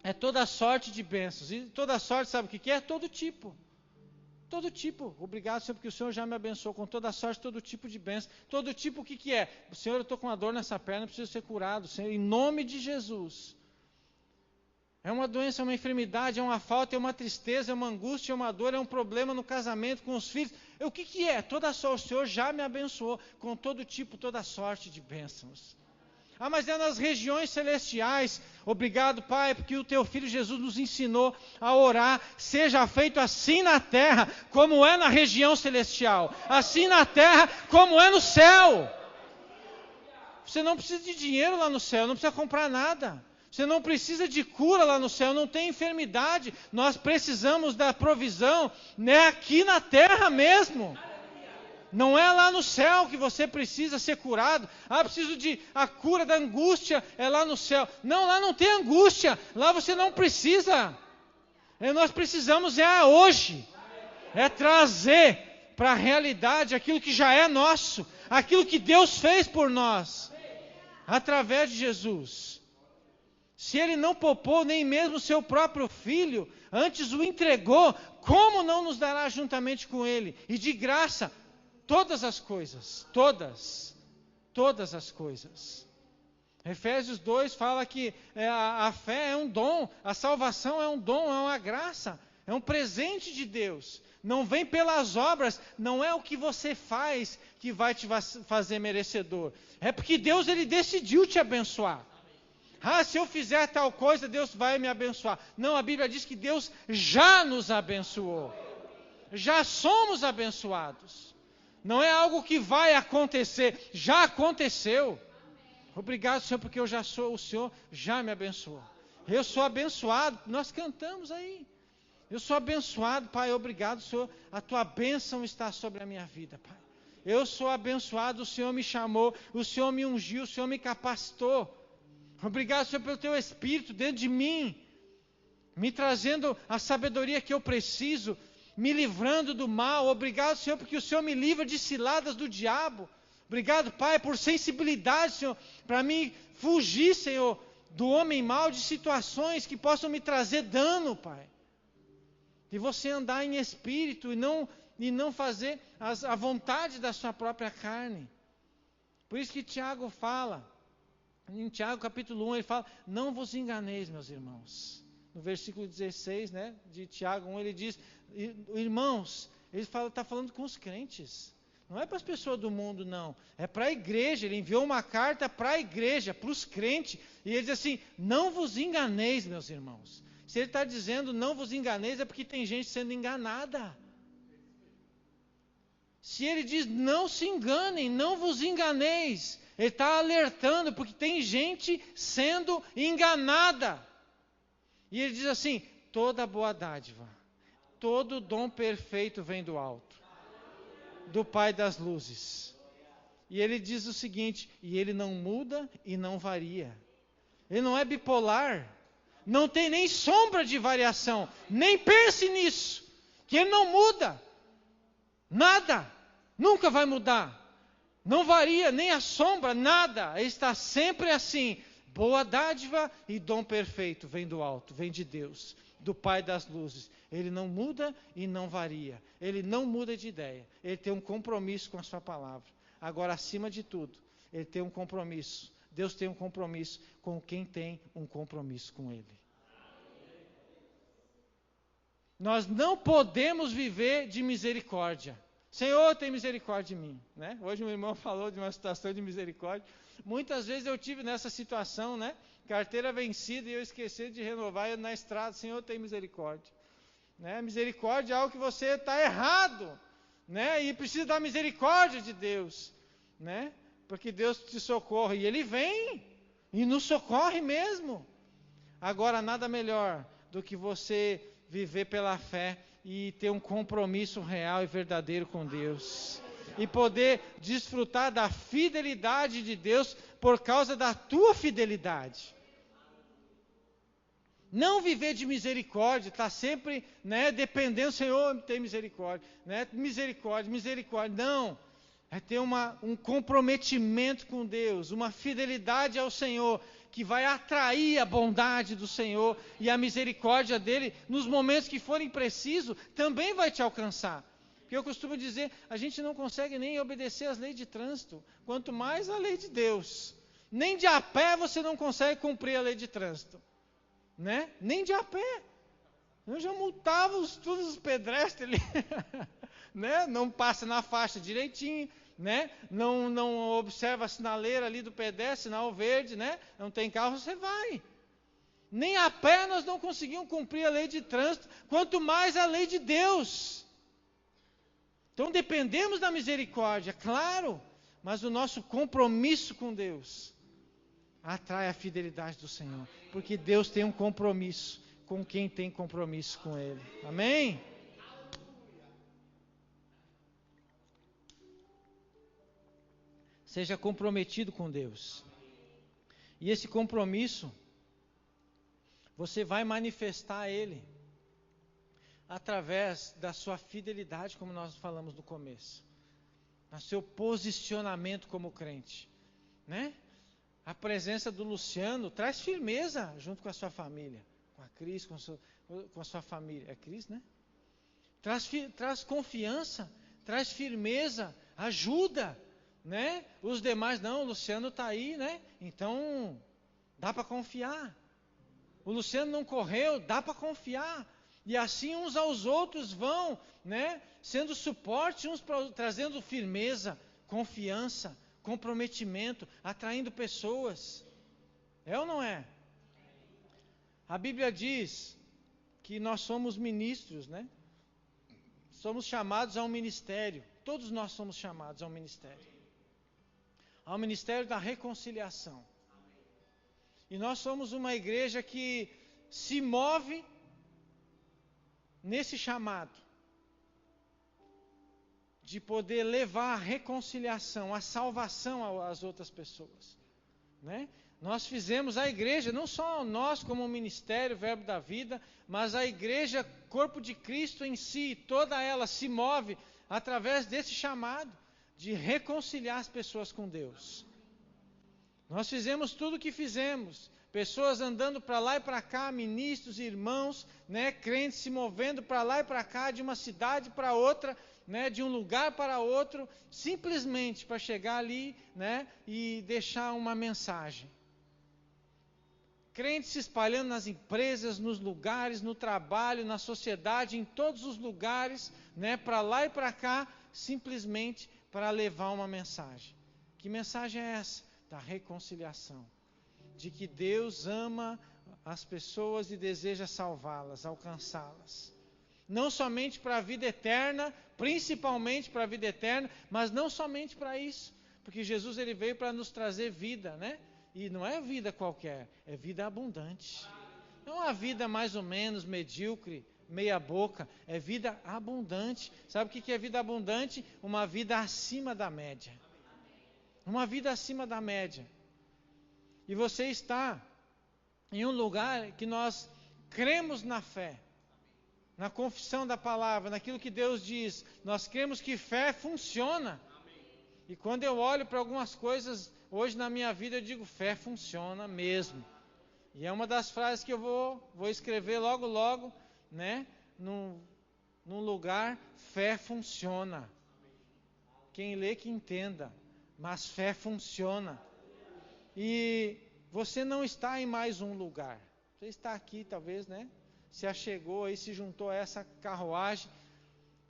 É toda a sorte de bênçãos. E toda a sorte, sabe o que é? Todo tipo. Todo tipo. Obrigado, Senhor, porque o Senhor já me abençoou com toda a sorte, todo tipo de bênção. Todo tipo, o que é? Senhor, eu estou com uma dor nessa perna, preciso ser curado. Senhor, em nome de Jesus. É uma doença, é uma enfermidade, é uma falta, é uma tristeza, é uma angústia, é uma dor, é um problema no casamento, com os filhos. O que é? Toda a sorte. O Senhor já me abençoou com todo tipo, toda sorte de bênçãos. Mas é nas regiões celestiais. Obrigado, Pai, porque o Teu Filho Jesus nos ensinou a orar. Seja feito assim na terra, como é na região celestial. Assim na terra, como é no céu. Você não precisa de dinheiro lá no céu, não precisa comprar nada. Você não precisa de cura lá no céu, não tem enfermidade. Nós precisamos da provisão, aqui na terra mesmo. Não é lá no céu que você precisa ser curado. Preciso de a cura da angústia, é lá no céu. Não, lá não tem angústia. Lá você não precisa. Nós precisamos hoje. Trazer para a realidade aquilo que já é nosso. Aquilo que Deus fez por nós. Através de Jesus. Se Ele não poupou nem mesmo o seu próprio Filho, antes o entregou, como não nos dará juntamente com Ele? E de graça, todas as coisas, todas as coisas. Efésios 2 fala que a fé é um dom, a salvação é um dom, é uma graça, é um presente de Deus. Não vem pelas obras, não é o que você faz que vai te fazer merecedor. É porque Deus ele decidiu te abençoar. Se eu fizer tal coisa, Deus vai me abençoar. Não, a Bíblia diz que Deus já nos abençoou. Já somos abençoados. Não é algo que vai acontecer, já aconteceu. Obrigado, Senhor, porque o Senhor já me abençoou. Eu sou abençoado, nós cantamos aí. Eu sou abençoado, Pai, obrigado, Senhor, a Tua bênção está sobre a minha vida, Pai. Eu sou abençoado, o Senhor me chamou, o Senhor me ungiu, o Senhor me capacitou. Obrigado, Senhor, pelo Teu Espírito dentro de mim, me trazendo a sabedoria que eu preciso, me livrando do mal. Obrigado, Senhor, porque o Senhor me livra de ciladas do diabo. Obrigado, Pai, por sensibilidade, Senhor, para mim fugir, Senhor, do homem mau, de situações que possam me trazer dano, Pai. E você andar em espírito e não fazer a vontade da sua própria carne. Por isso que Tiago fala, em Tiago capítulo 1, ele fala, não vos enganeis, meus irmãos. No versículo 16, de Tiago 1, ele diz, irmãos, ele está falando com os crentes. Não é para as pessoas do mundo, não. É para a igreja. Ele enviou uma carta para a igreja, para os crentes. E ele diz assim, não vos enganeis, meus irmãos. Se ele está dizendo não vos enganeis, é porque tem gente sendo enganada. Se ele diz não se enganem, não vos enganeis, ele está alertando, porque tem gente sendo enganada. E ele diz assim, toda boa dádiva, todo dom perfeito vem do alto, do Pai das luzes. E ele diz o seguinte, e ele não muda e não varia. Ele não é bipolar, não tem nem sombra de variação, nem pense nisso, que ele não muda, nada, nunca vai mudar, não varia nem a sombra, nada, ele está sempre assim. Boa dádiva e dom perfeito vem do alto, vem de Deus, do Pai das luzes. Ele não muda e não varia, ele não muda de ideia, ele tem um compromisso com a sua palavra. Agora, acima de tudo, ele tem um compromisso, Deus tem um compromisso com quem tem um compromisso com ele. Nós não podemos viver de misericórdia. Senhor, tem misericórdia de mim. Hoje um irmão falou de uma situação de misericórdia. Muitas vezes eu tive nessa situação, carteira vencida e eu esqueci de renovar na estrada. Senhor, tem misericórdia. Misericórdia é algo que você está errado. né? E precisa da misericórdia de Deus, né? Porque Deus te socorre e Ele vem e nos socorre mesmo. Agora, nada melhor do que você viver pela fé e ter um compromisso real e verdadeiro com Deus. E poder desfrutar da fidelidade de Deus por causa da tua fidelidade. Não viver de misericórdia, estar sempre, né, dependendo, Senhor, tem misericórdia, né, misericórdia, misericórdia. Não, é ter um comprometimento com Deus, uma fidelidade ao Senhor, que vai atrair a bondade do Senhor e a misericórdia dele, nos momentos que forem precisos, também vai te alcançar. Porque eu costumo dizer, a gente não consegue nem obedecer às leis de trânsito, quanto mais a lei de Deus. Nem de a pé você não consegue cumprir a lei de trânsito. Né? Nem de a pé. Eu já multava todos os pedestres ali. Né? Não passa na faixa direitinho, né? Não observa a sinaleira ali do pedestre, sinal verde, né? Não tem carro, você vai. Nem a pé nós não conseguimos cumprir a lei de trânsito, quanto mais a lei de Deus. Então dependemos da misericórdia, claro, mas o nosso compromisso com Deus atrai a fidelidade do Senhor, porque Deus tem um compromisso com quem tem compromisso com Ele. Amém? Seja comprometido com Deus. E esse compromisso, você vai manifestar Ele através da sua fidelidade, como nós falamos no começo, no seu posicionamento como crente, né? A presença do Luciano traz firmeza junto com a sua família, com a Cris, com a sua família. É Cris, né? Traz confiança, traz firmeza, ajuda, né? Os demais, não, o Luciano está aí, né? Então, dá para confiar. O Luciano não correu, dá para confiar. E assim uns aos outros vão, né? Sendo suporte, trazendo firmeza, confiança, comprometimento, atraindo pessoas. É ou não é? A Bíblia diz que nós somos ministros, né? Somos chamados a um ministério. Todos nós somos chamados a um ministério. Ao ministério da reconciliação. E nós somos uma igreja que se move nesse chamado de poder levar a reconciliação, a salvação às outras pessoas, né? Nós fizemos a igreja, não só nós como ministério, Verbo da Vida, mas a igreja, corpo de Cristo em si, toda ela se move através desse chamado de reconciliar as pessoas com Deus. Nós fizemos tudo o que fizemos, pessoas andando para lá e para cá, ministros, irmãos, né, crentes se movendo para lá e para cá, de uma cidade para outra, né, de um lugar para outro, simplesmente para chegar ali, né, e deixar uma mensagem. Crentes se espalhando nas empresas, nos lugares, no trabalho, na sociedade, em todos os lugares, né, para lá e para cá, simplesmente para levar uma mensagem. Que mensagem é essa? Da reconciliação. De que Deus ama as pessoas e deseja salvá-las, alcançá-las. Não somente para a vida eterna, principalmente para a vida eterna, mas não somente para isso. Porque Jesus ele veio para nos trazer vida, né? E não é vida qualquer, é vida abundante. Não é uma vida mais ou menos medíocre, meia boca, é vida abundante. Sabe o que é vida abundante? Uma vida acima da média. Uma vida acima da média. E você está em um lugar que nós cremos na fé, na confissão da palavra, naquilo que Deus diz. Nós cremos que fé funciona. E quando eu olho para algumas coisas hoje na minha vida, eu digo, fé funciona mesmo. E é uma das frases que eu vou escrever logo, né? Num lugar, fé funciona. Quem lê que entenda, mas fé funciona. E você não está em mais um lugar. Você está aqui, talvez, né? Se achegou aí, se juntou a essa carruagem.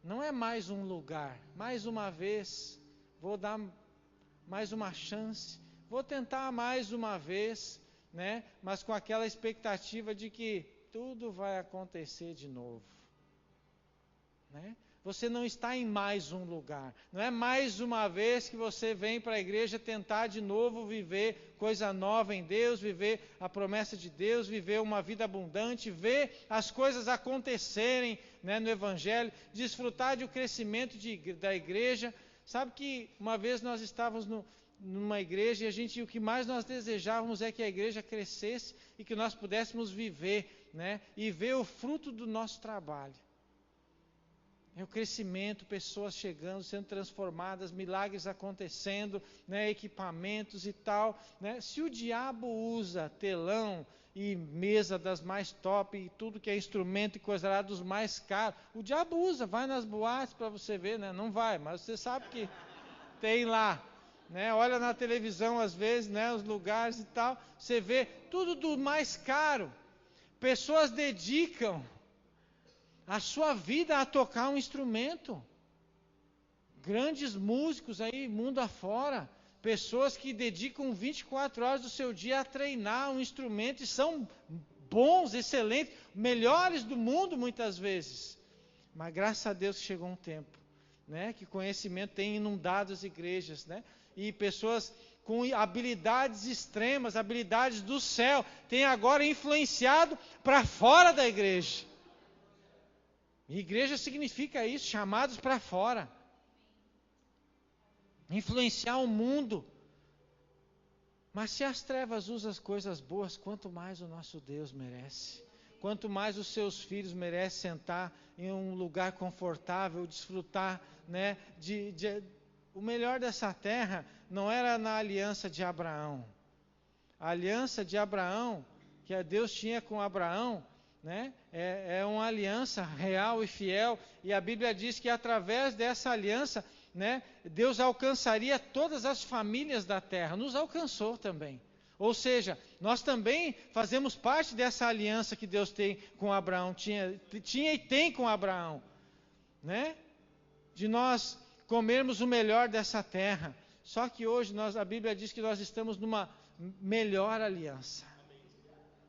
Não é mais um lugar. Mais uma vez, vou dar mais uma chance. Vou tentar mais uma vez, né? Mas com aquela expectativa de que tudo vai acontecer de novo. Né? Você não está em mais um lugar. Não é mais uma vez que você vem para a igreja tentar de novo viver coisa nova em Deus, viver a promessa de Deus, viver uma vida abundante, ver as coisas acontecerem, né, no Evangelho, desfrutar do crescimento da igreja. Sabe que uma vez nós estávamos numa igreja e o que mais nós desejávamos é que a igreja crescesse e que nós pudéssemos viver, né, e ver o fruto do nosso trabalho. É o crescimento, pessoas chegando, sendo transformadas, milagres acontecendo, né, equipamentos e tal, né? Se o diabo usa telão e mesa das mais top e tudo que é instrumento e coisa lá dos mais caros, o diabo usa, vai nas boates para você ver, né? Não vai, mas você sabe que tem lá, né? Olha na televisão às vezes, né, os lugares e tal, você vê tudo do mais caro. Pessoas dedicam a sua vida a tocar um instrumento. Grandes músicos aí, mundo afora. Pessoas que dedicam 24 horas do seu dia a treinar um instrumento e são bons, excelentes, melhores do mundo muitas vezes. Mas graças a Deus que chegou um tempo, né, que conhecimento tem inundado as igrejas, né? E pessoas com habilidades extremas, habilidades do céu, têm agora influenciado para fora da igreja. Igreja significa isso, chamados para fora. Influenciar o mundo. Mas se as trevas usam as coisas boas, quanto mais o nosso Deus merece. Quanto mais os seus filhos merecem sentar em um lugar confortável, desfrutar, né, o melhor dessa terra não era na aliança de Abraão. A aliança de Abraão, que Deus tinha com Abraão, né, é uma aliança real e fiel, e a Bíblia diz que através dessa aliança, né, Deus alcançaria todas as famílias da terra, nos alcançou também. Ou seja, nós também fazemos parte dessa aliança que Deus tem com Abraão, tinha e tem com Abraão, né, de nós comermos o melhor dessa terra. Só que hoje a Bíblia diz que nós estamos numa melhor aliança.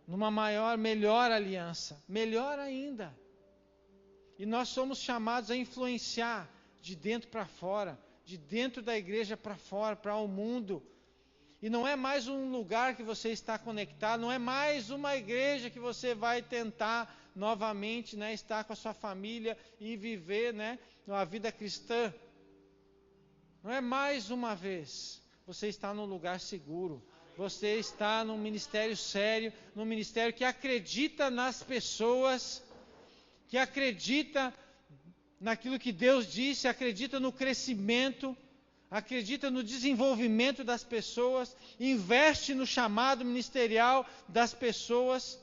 Numa melhor aliança, melhor ainda. E nós somos chamados a influenciar de dentro para fora, de dentro da igreja para fora, para o mundo. E não é mais um lugar que você está conectado, não é mais uma igreja que você vai tentar novamente, né, estar com a sua família e viver, né, uma vida cristã. Não é mais uma vez. Você está num lugar seguro. Você está num ministério sério, num ministério que acredita nas pessoas, que acredita naquilo que Deus disse, acredita no crescimento, acredita no desenvolvimento das pessoas, investe no chamado ministerial das pessoas.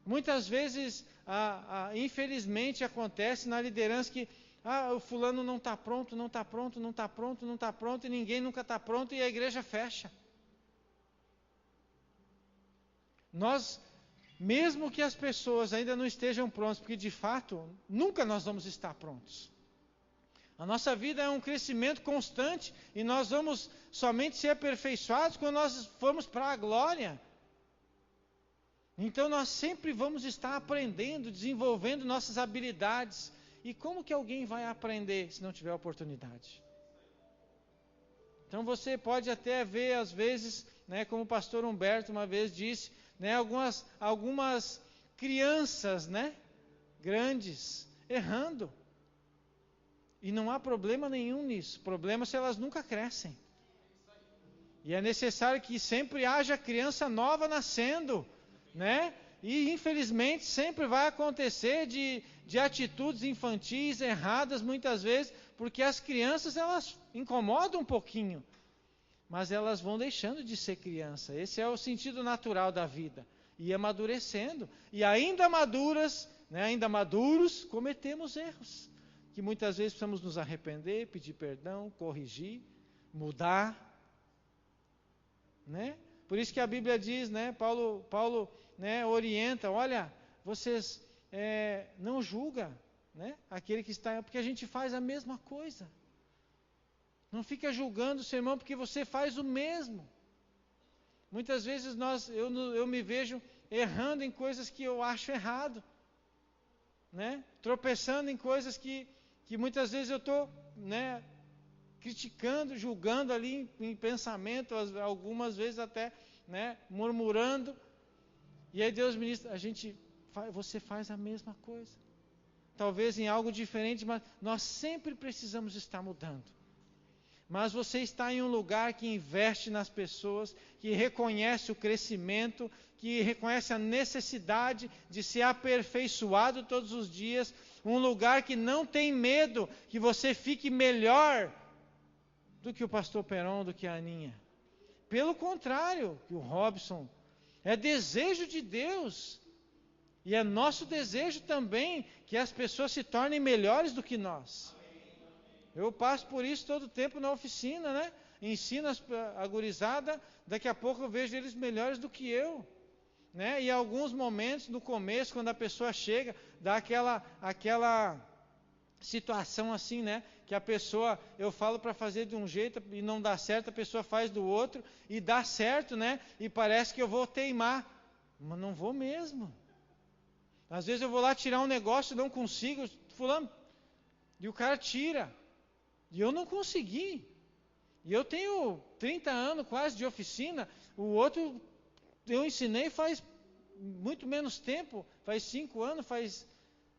Muitas vezes, infelizmente, acontece na liderança que o fulano não está pronto, não está pronto, não está pronto, não está pronto, e ninguém nunca está pronto, e a igreja fecha. Nós, mesmo que as pessoas ainda não estejam prontas, porque de fato, nunca nós vamos estar prontos. A nossa vida é um crescimento constante, e nós vamos somente ser aperfeiçoados quando nós formos para a glória. Então nós sempre vamos estar aprendendo, desenvolvendo nossas habilidades. E como que alguém vai aprender se não tiver oportunidade? Então você pode até ver, às vezes, né, como o pastor Humberto uma vez disse, né, algumas crianças, né, grandes, errando. E não há problema nenhum nisso. Problema se elas nunca crescem. E é necessário que sempre haja criança nova nascendo, né? E infelizmente sempre vai acontecer de atitudes infantis erradas muitas vezes, porque as crianças elas incomodam um pouquinho, mas elas vão deixando de ser criança. Esse é o sentido natural da vida. E amadurecendo. E ainda maduras, né, ainda maduros, cometemos erros. Que muitas vezes precisamos nos arrepender, pedir perdão, corrigir, mudar. Né? Por isso que a Bíblia diz, né, Paulo né, orienta, olha, vocês não julga, né, aquele que está, porque a gente faz a mesma coisa. Não fica julgando o seu irmão porque você faz o mesmo. Muitas vezes eu me vejo errando em coisas que eu acho errado. né, tropeçando em coisas que muitas vezes eu estou, né, criticando, julgando ali em pensamento, algumas vezes até, né, murmurando. E aí Deus ministra, você faz a mesma coisa. Talvez em algo diferente, mas nós sempre precisamos estar mudando. Mas você está em um lugar que investe nas pessoas, que reconhece o crescimento, que reconhece a necessidade de ser aperfeiçoado todos os dias, um lugar que não tem medo que você fique melhor do que o pastor Peron, do que a Aninha. Pelo contrário, que o Robson, é desejo de Deus, e é nosso desejo também que as pessoas se tornem melhores do que nós. Eu passo por isso todo o tempo na oficina, né? Ensino a gurizada, daqui a pouco eu vejo eles melhores do que eu. Né? E em alguns momentos, no começo, quando a pessoa chega, dá aquela situação assim, né? Que a pessoa, eu falo para fazer de um jeito e não dá certo, a pessoa faz do outro e dá certo, né? E parece que eu vou teimar, mas não vou mesmo. Às vezes eu vou lá tirar um negócio e não consigo, fulano, e o cara tira. E eu não consegui. E eu tenho 30 anos quase de oficina. O outro eu ensinei faz muito menos tempo. Faz 5 anos, faz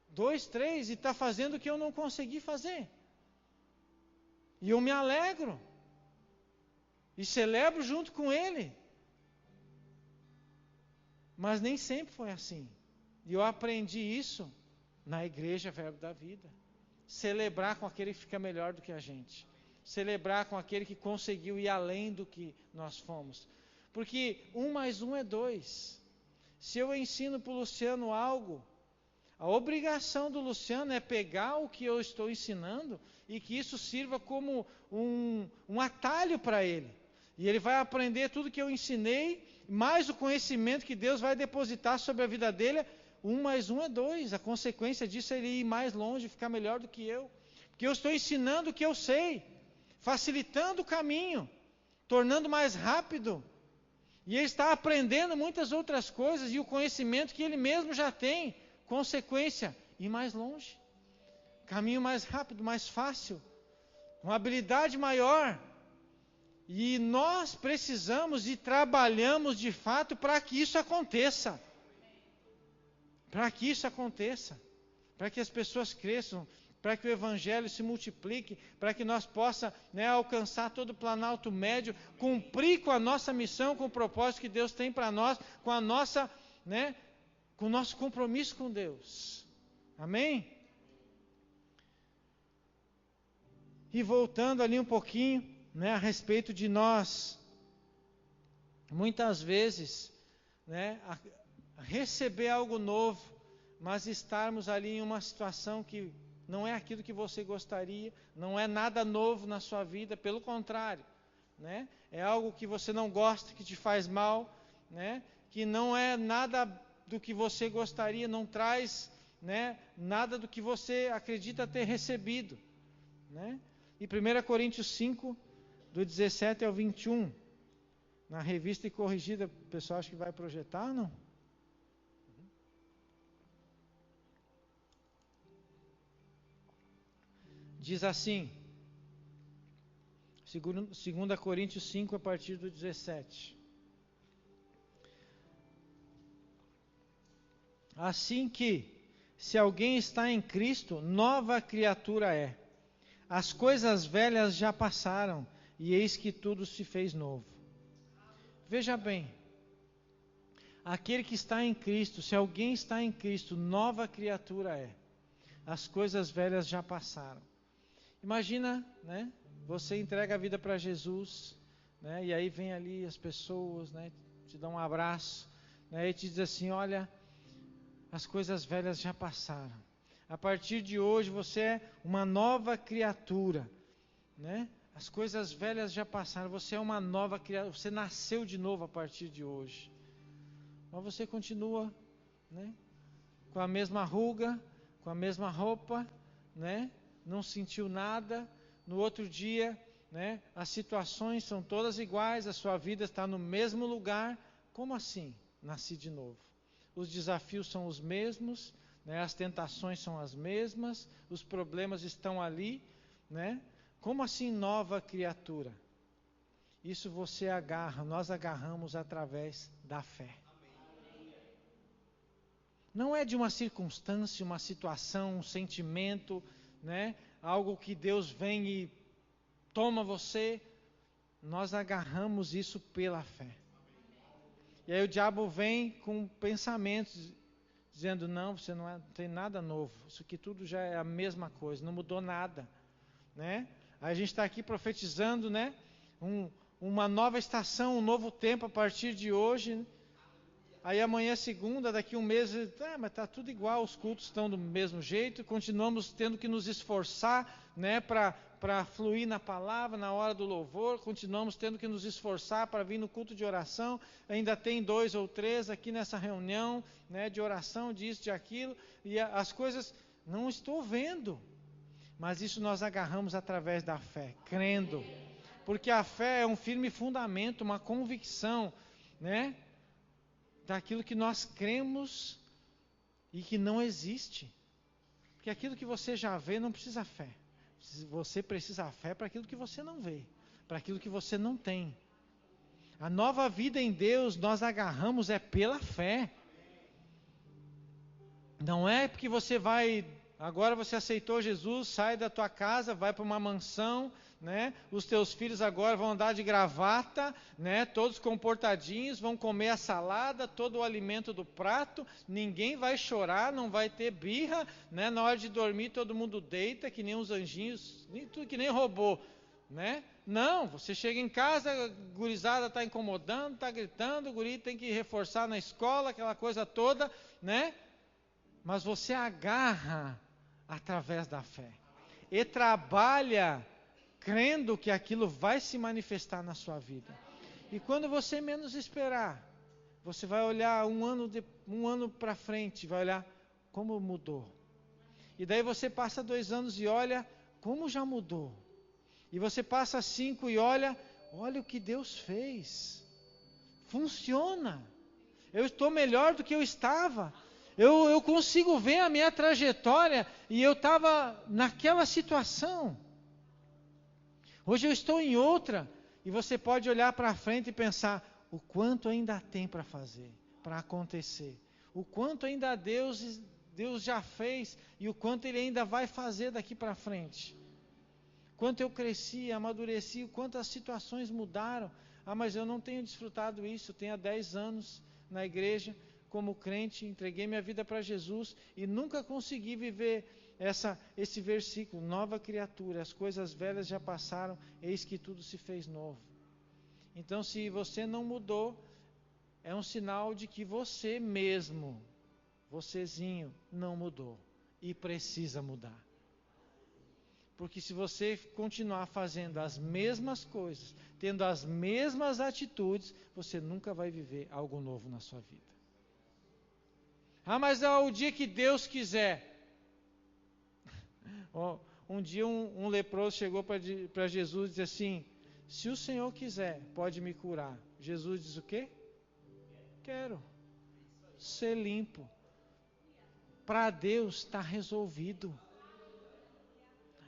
2, 3. E está fazendo o que eu não consegui fazer. E eu me alegro. E celebro junto com ele. Mas nem sempre foi assim. E eu aprendi isso na igreja Verbo da Vida. Celebrar com aquele que fica melhor do que a gente. Celebrar com aquele que conseguiu ir além do que nós fomos. Porque 1 mais 1 é 2. Se eu ensino para o Luciano algo, a obrigação do Luciano é pegar o que eu estou ensinando e que isso sirva como um atalho para ele. E ele vai aprender tudo que eu ensinei, mais o conhecimento que Deus vai depositar sobre a vida dele. 1 mais 1 é 2. A consequência disso é ele ir mais longe, ficar melhor do que eu. Porque eu estou ensinando o que eu sei, facilitando o caminho, tornando mais rápido. E ele está aprendendo muitas outras coisas e o conhecimento que ele mesmo já tem. Consequência, ir mais longe. Caminho mais rápido, mais fácil. Uma habilidade maior. E nós precisamos e trabalhamos de fato para que isso aconteça. Para que isso aconteça, para que as pessoas cresçam, para que o Evangelho se multiplique, para que nós possamos, né, alcançar todo o planalto médio, cumprir com a nossa missão, com o propósito que Deus tem para nós, com a nossa, né, com o nosso compromisso com Deus. Amém? E voltando ali um pouquinho, né, a respeito de nós, muitas vezes, né, receber algo novo, mas estarmos ali em uma situação que não é aquilo que você gostaria, não é nada novo na sua vida, pelo contrário, né? É algo que você não gosta, que te faz mal, né? Que não é nada do que você gostaria, não traz, né, nada do que você acredita ter recebido, né? E 1 Coríntios 5, do 17 ao 21, na revista e corrigida, o pessoal acha que vai projetar, não? Diz assim, 2 Coríntios 5, a partir do 17. Assim que, se alguém está em Cristo, nova criatura é. As coisas velhas já passaram, e eis que tudo se fez novo. Veja bem, aquele que está em Cristo, se alguém está em Cristo, nova criatura é. As coisas velhas já passaram. Imagina, né? Você entrega a vida para Jesus, né? E aí vem ali as pessoas, né? Te dão um abraço, né? E te diz assim, olha, as coisas velhas já passaram. A partir de hoje você é uma nova criatura, né? As coisas velhas já passaram, você é uma nova criatura, você nasceu de novo a partir de hoje. Mas você continua, né? Com a mesma ruga, com a mesma roupa, né? Não sentiu nada, no outro dia, né, as situações são todas iguais, a sua vida está no mesmo lugar. Como assim? Nasci de novo. Os desafios são os mesmos, né? As tentações são as mesmas, os problemas estão ali, né? Como assim nova criatura? Isso você agarra, nós agarramos através da fé. Não é de uma circunstância, uma situação, um sentimento, né? Algo que Deus vem e toma você. Nós agarramos isso pela fé. E aí o diabo vem com pensamentos, dizendo, não, você não tem nada novo. Isso aqui tudo já é a mesma coisa, não mudou nada, né? Aí a gente está aqui profetizando, né? Uma nova estação, um novo tempo a partir de hoje. Aí amanhã é segunda, daqui um mês, mas está tudo igual, os cultos estão do mesmo jeito, continuamos tendo que nos esforçar, né, para fluir na palavra, na hora do louvor, continuamos tendo que nos esforçar para vir no culto de oração, ainda tem 2 ou 3 aqui nessa reunião, né, de oração, disso, de aquilo, e as coisas não estou vendo, mas isso nós agarramos através da fé, crendo, porque a fé é um firme fundamento, uma convicção, né, daquilo que nós cremos e que não existe. Porque aquilo que você já vê não precisa fé. Você precisa fé para aquilo que você não vê, para aquilo que você não tem. A nova vida em Deus nós agarramos é pela fé. Não é porque você vai, agora você aceitou Jesus, sai da tua casa, vai para uma mansão, né? Os teus filhos agora vão andar de gravata, né? Todos comportadinhos, vão comer a salada, todo o alimento do prato, ninguém vai chorar, não vai ter birra, né? Na hora de dormir todo mundo deita, que nem os anjinhos, tudo que nem robô, né? Não, você chega em casa, a gurizada está incomodando, está gritando, o guri tem que reforçar na escola, aquela coisa toda, né? Mas você agarra através da fé e trabalha crendo que aquilo vai se manifestar na sua vida. E quando você menos esperar, você vai olhar um ano para frente, vai olhar como mudou. E daí você passa 2 anos e olha como já mudou. E você passa 5 e olha o que Deus fez. Funciona. Eu estou melhor do que eu estava. Eu consigo ver a minha trajetória e eu estava naquela situação. Hoje eu estou em outra, e você pode olhar para frente e pensar, o quanto ainda tem para fazer, para acontecer. O quanto ainda Deus já fez, e o quanto Ele ainda vai fazer daqui para frente. Quanto eu cresci, amadureci, quantas situações mudaram. Mas eu não tenho desfrutado isso, eu tenho há 10 anos na igreja, como crente, entreguei minha vida para Jesus, e nunca consegui viver esse versículo, nova criatura, as coisas velhas já passaram, eis que tudo se fez novo. Então, se você não mudou, é um sinal de que você mesmo, vocêzinho, não mudou e precisa mudar. Porque se você continuar fazendo as mesmas coisas, tendo as mesmas atitudes, você nunca vai viver algo novo na sua vida. Mas é o dia que Deus quiser. Um dia um leproso chegou para Jesus e disse assim, se o Senhor quiser, pode me curar. Jesus diz o quê? Quero ser limpo. Para Deus está resolvido.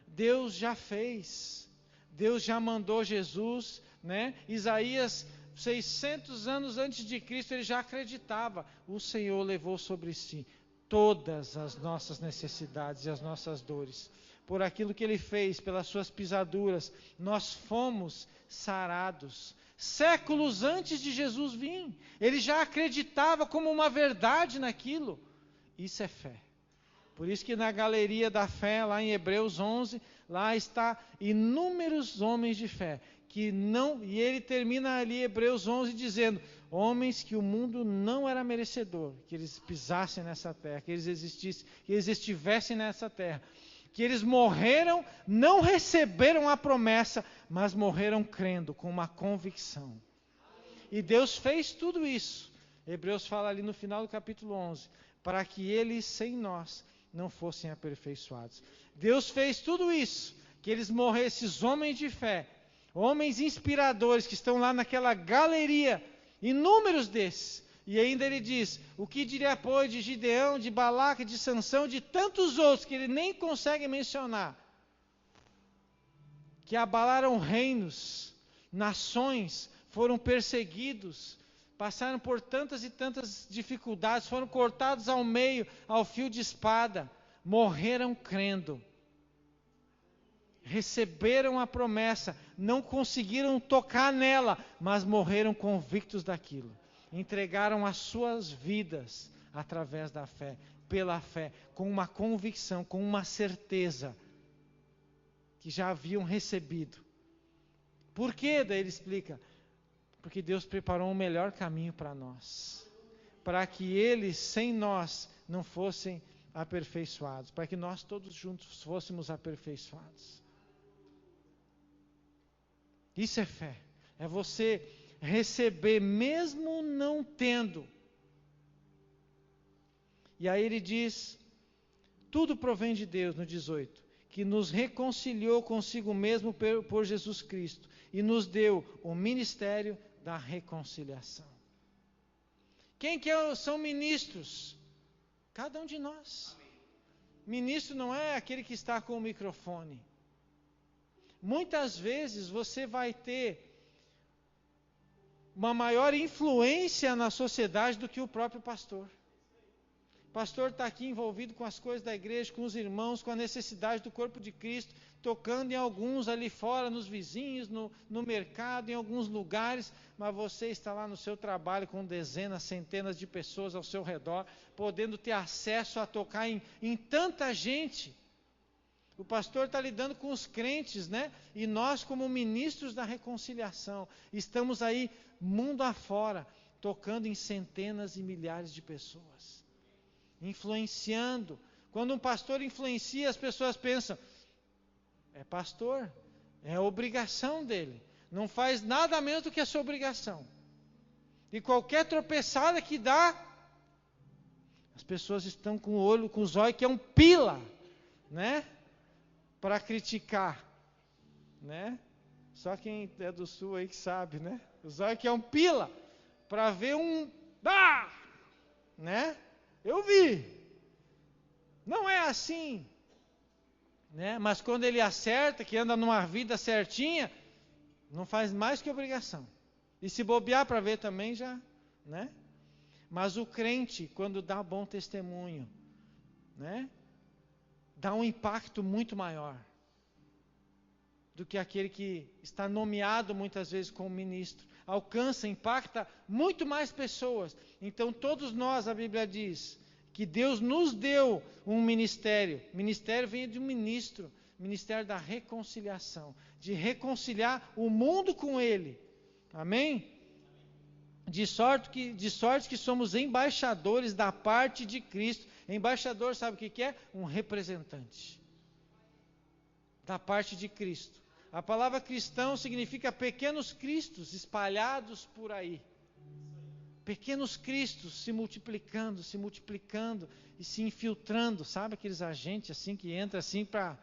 Deus já fez. Deus já mandou Jesus, né? Isaías, 600 anos antes de Cristo, ele já acreditava. O Senhor levou sobre si todas as nossas necessidades e as nossas dores. Por aquilo que Ele fez, pelas suas pisaduras, nós fomos sarados. Séculos antes de Jesus vir, Ele já acreditava como uma verdade naquilo. Isso é fé. Por isso que na galeria da fé, lá em Hebreus 11, lá está inúmeros homens de fé. E ele termina ali Hebreus 11 dizendo, homens que o mundo não era merecedor, que eles pisassem nessa terra, que eles existissem, que eles estivessem nessa terra, que eles morreram, não receberam a promessa, mas morreram crendo, com uma convicção. E Deus fez tudo isso, Hebreus fala ali no final do capítulo 11, para que eles sem nós não fossem aperfeiçoados. Deus fez tudo isso, que eles morressem, esses homens de fé, homens inspiradores que estão lá naquela galeria, inúmeros desses, E ainda ele diz, o que diria, pois, de Gideão, de Balaque, de Sansão, de tantos outros que ele nem consegue mencionar, que abalaram reinos, nações, foram perseguidos, passaram por tantas e tantas dificuldades, foram cortados ao meio, ao fio de espada, morreram crendo, receberam a promessa, não conseguiram tocar nela, mas morreram convictos daquilo. Entregaram as suas vidas através da fé, pela fé, com uma convicção, com uma certeza que já haviam recebido. Por quê? Daí ele explica, porque Deus preparou um melhor caminho para nós, para que eles sem nós não fossem aperfeiçoados, para que nós todos juntos fôssemos aperfeiçoados. Isso é fé, é você receber mesmo não tendo. E aí ele diz, tudo provém de Deus, no 18, que nos reconciliou consigo mesmo por Jesus Cristo e nos deu o ministério da reconciliação. Quem que são ministros? Cada um de nós. Ministro não é aquele que está com o microfone. Muitas vezes você vai ter uma maior influência na sociedade do que o próprio pastor. O pastor está aqui envolvido com as coisas da igreja, com os irmãos, com a necessidade do corpo de Cristo, tocando em alguns ali fora, nos vizinhos, no mercado, em alguns lugares, mas você está lá no seu trabalho com dezenas, centenas de pessoas ao seu redor, podendo ter acesso a tocar em tanta gente. O pastor está lidando com os crentes, né? E nós, como ministros da reconciliação, estamos aí, mundo afora, tocando em centenas e milhares de pessoas. Influenciando. Quando um pastor influencia, as pessoas pensam, é pastor, é obrigação dele. Não faz nada menos do que a sua obrigação. E qualquer tropeçada que dá, as pessoas estão com o olho, com os olhos, que é um pila, né? Para criticar, né? Só quem é do sul aí que sabe, né? Os olhos que é um pila, para ver né? Eu vi. Não é assim, né? Mas quando ele acerta, que anda numa vida certinha, não faz mais que obrigação. E se bobear para ver também já, né? Mas o crente, quando dá bom testemunho, né? Dá um impacto muito maior do que aquele que está nomeado muitas vezes como ministro. Alcança, impacta muito mais pessoas. Então todos nós, a Bíblia diz, que Deus nos deu um ministério. Ministério vem de um ministro. Ministério da reconciliação. De reconciliar o mundo com Ele. Amém? De sorte que somos embaixadores da parte de Cristo. Embaixador, sabe o que é? Um representante da parte de Cristo. A palavra cristão significa pequenos cristos espalhados por aí. Pequenos cristos se multiplicando e se infiltrando. Sabe aqueles agentes assim que entram assim para...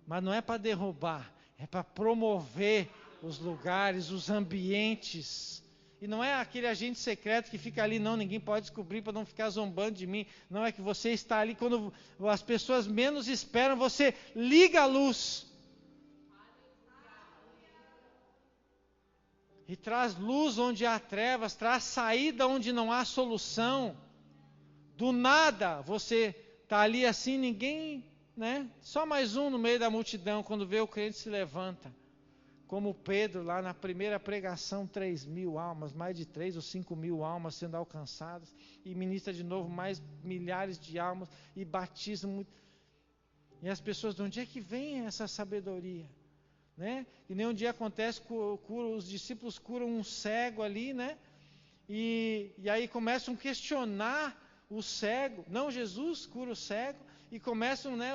Mas não é para derrubar, é para promover os lugares, os ambientes. E não é aquele agente secreto que fica ali, não, ninguém pode descobrir para não ficar zombando de mim. Não, é que você está ali quando as pessoas menos esperam, você liga a luz. E traz luz onde há trevas, traz saída onde não há solução. Do nada, você está ali assim, ninguém, né? Só mais um no meio da multidão, quando vê o crente se levanta. Como Pedro, lá na primeira pregação, 3.000 almas, mais de 3 ou 5.000 almas sendo alcançadas, e ministra de novo mais milhares de almas, e batiza muito. E as pessoas, de onde é que vem essa sabedoria? Né? E nem um dia acontece, os discípulos curam um cego ali, né? E aí começam a questionar o cego. Não, Jesus cura o cego, e começam, né,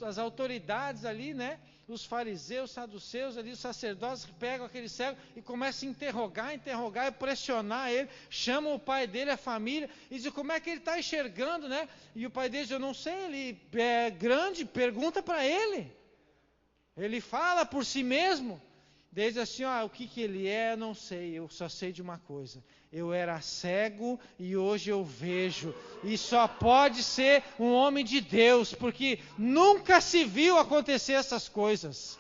as autoridades ali, né? Os fariseus, saduceus, ali, os sacerdotes pegam aquele cego e começam a interrogar e pressionar ele, chamam o pai dele, a família, e dizem como é que ele está enxergando, né? E o pai dele diz, eu não sei, ele é grande, pergunta para ele. Ele fala por si mesmo. Desde assim, o que ele é, eu não sei, eu só sei de uma coisa. Eu era cego e hoje eu vejo. E só pode ser um homem de Deus, porque nunca se viu acontecer essas coisas.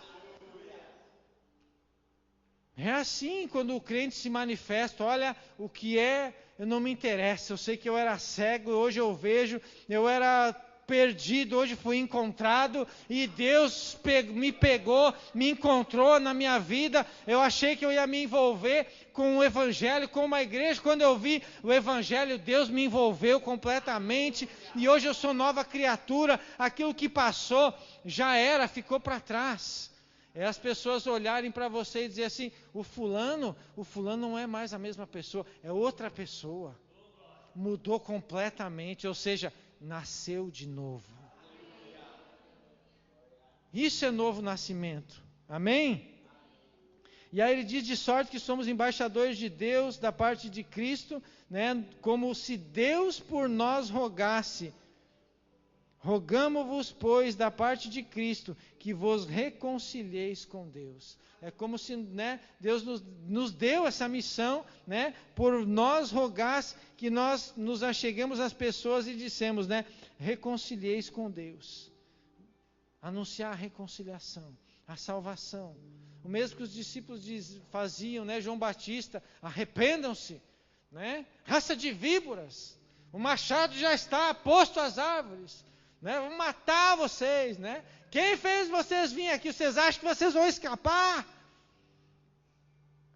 É assim quando o crente se manifesta, olha, o que é, eu não me interessa, eu sei que eu era cego, hoje eu vejo, eu era perdido, hoje fui encontrado, e Deus me pegou, me encontrou na minha vida, eu achei que eu ia me envolver com o Evangelho, com uma igreja, quando eu vi o Evangelho, Deus me envolveu completamente, e hoje eu sou nova criatura, aquilo que passou já era, ficou para trás. É as pessoas olharem para você e dizer assim, o fulano não é mais a mesma pessoa, é outra pessoa. Mudou completamente, ou seja, nasceu de novo. Isso é novo nascimento. Amém? E aí ele diz, de sorte que somos embaixadores de Deus, da parte de Cristo, né, como se Deus por nós rogasse. Rogamo-vos, pois, da parte de Cristo, que vos reconcilieis com Deus. É como se, né, Deus nos deu essa missão, né, por nós rogasse que nós nos acheguemos às pessoas e dissemos, né, reconcilieis com Deus. Anunciar a reconciliação, a salvação. O mesmo que os discípulos faziam, né, João Batista, arrependam-se, né, raça de víboras, o machado já está posto às árvores. Né? Vou matar vocês, né? Quem fez vocês virem aqui? Vocês acham que vocês vão escapar?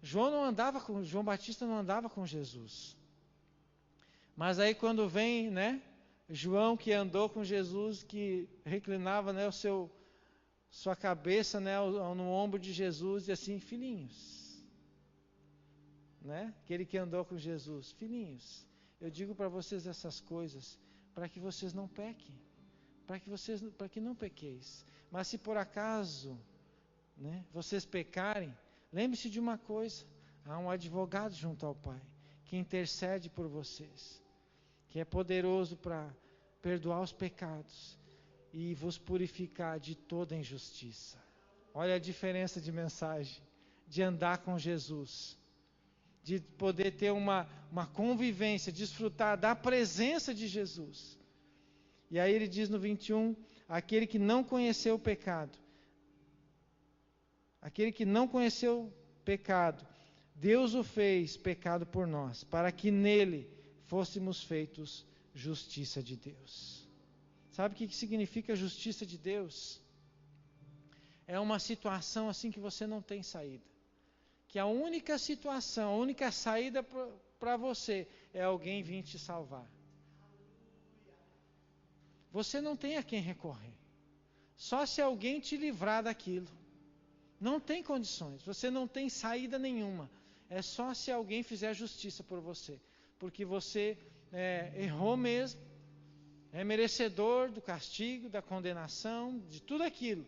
João Batista não andava com Jesus. Mas aí quando vem, né, João que andou com Jesus, que reclinava, né, sua cabeça, né, no ombro de Jesus e assim, filhinhos, né? Aquele que andou com Jesus, filhinhos, eu digo para vocês essas coisas para que vocês não pequem. Para que não pequeis. Mas se por acaso, né, vocês pecarem, lembre-se de uma coisa, há um advogado junto ao Pai, que intercede por vocês, que é poderoso para perdoar os pecados e vos purificar de toda injustiça. Olha a diferença de mensagem, de andar com Jesus, de poder ter uma convivência, desfrutar da presença de Jesus. E aí ele diz no 21, aquele que não conheceu o pecado, Deus o fez pecado por nós, para que nele fôssemos feitos justiça de Deus. Sabe o que significa justiça de Deus? É uma situação assim que você não tem saída. Que a única situação, a única saída para você é alguém vir te salvar. Você não tem a quem recorrer. Só se alguém te livrar daquilo. Não tem condições. Você não tem saída nenhuma. É só se alguém fizer justiça por você. Porque você errou mesmo. É merecedor do castigo, da condenação, de tudo aquilo.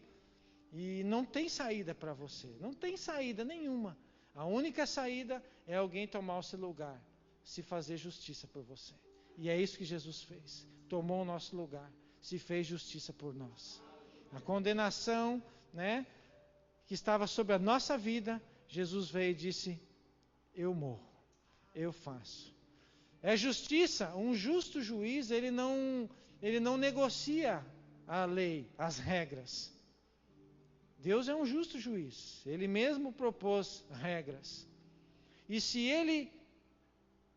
E não tem saída para você. Não tem saída nenhuma. A única saída é alguém tomar o seu lugar. Se fazer justiça por você. E é isso que Jesus fez. Tomou o nosso lugar, se fez justiça por nós. A condenação, né, que estava sobre a nossa vida, Jesus veio e disse, eu morro, eu faço. É justiça, um justo juiz, ele não negocia a lei, as regras. Deus é um justo juiz, ele mesmo propôs regras. E se ele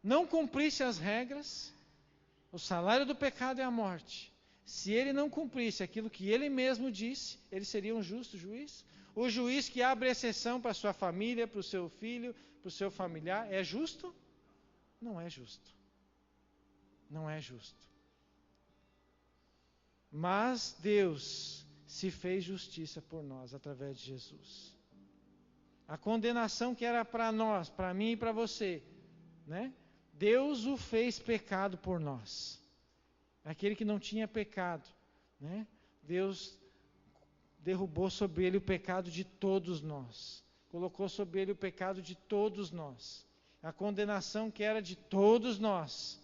não cumprisse as regras, o salário do pecado é a morte. Se ele não cumprisse aquilo que ele mesmo disse, ele seria um justo juiz? O juiz que abre exceção para a sua família, para o seu filho, para o seu familiar, é justo? Não é justo. Não é justo. Mas Deus se fez justiça por nós através de Jesus. A condenação que era para nós, para mim e para você, né? Deus o fez pecado por nós. Aquele que não tinha pecado, né? Deus derrubou sobre ele o pecado de todos nós. Colocou sobre ele o pecado de todos nós. A condenação que era de todos nós.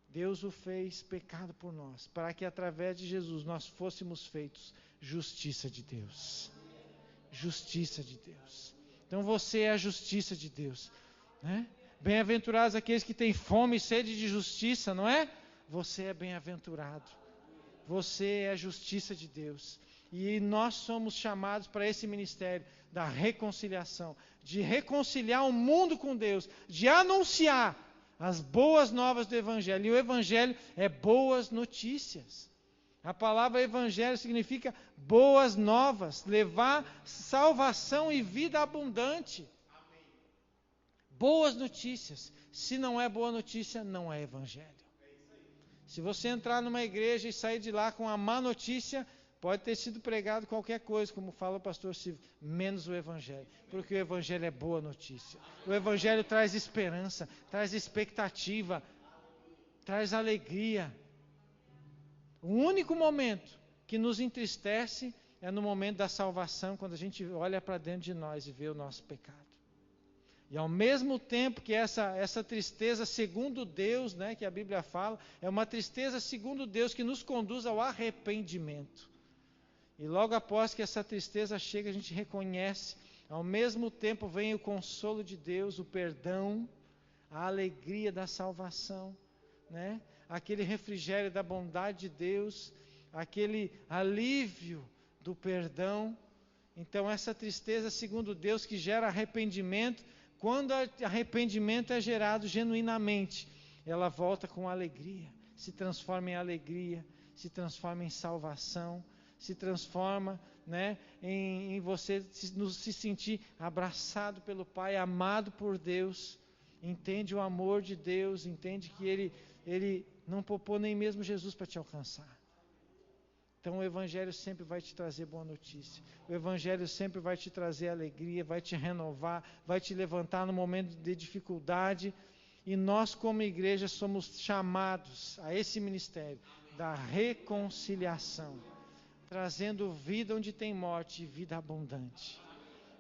Deus o fez pecado por nós, para que através de Jesus nós fôssemos feitos justiça de Deus. Justiça de Deus. Então você é a justiça de Deus, né? Bem-aventurados aqueles que têm fome e sede de justiça, não é? Você é bem-aventurado. Você é a justiça de Deus. E nós somos chamados para esse ministério da reconciliação, de reconciliar o mundo com Deus, de anunciar as boas novas do Evangelho. E o Evangelho é boas notícias. A palavra Evangelho significa boas novas, levar salvação e vida abundante. Boas notícias. Se não é boa notícia, não é Evangelho. Se você entrar numa igreja e sair de lá com a má notícia, pode ter sido pregado qualquer coisa, como fala o pastor Silvio, menos o Evangelho. Porque o Evangelho é boa notícia. O Evangelho traz esperança, traz expectativa, traz alegria. O único momento que nos entristece é no momento da salvação, quando a gente olha para dentro de nós e vê o nosso pecado. E ao mesmo tempo que essa tristeza segundo Deus, né, que a Bíblia fala, é uma tristeza segundo Deus que nos conduz ao arrependimento. E logo após que essa tristeza chega, a gente reconhece, ao mesmo tempo vem o consolo de Deus, o perdão, a alegria da salvação, né? Aquele refrigério da bondade de Deus, aquele alívio do perdão. Então essa tristeza segundo Deus que gera arrependimento, quando arrependimento é gerado genuinamente, ela volta com alegria, se transforma em alegria, se transforma em salvação, se transforma, né, em você se sentir abraçado pelo Pai, amado por Deus, entende o amor de Deus, entende que Ele não poupou nem mesmo Jesus para te alcançar. Então o Evangelho sempre vai te trazer boa notícia. O Evangelho sempre vai te trazer alegria, vai te renovar, vai te levantar no momento de dificuldade. E nós como igreja somos chamados a esse ministério da reconciliação, trazendo vida onde tem morte e vida abundante.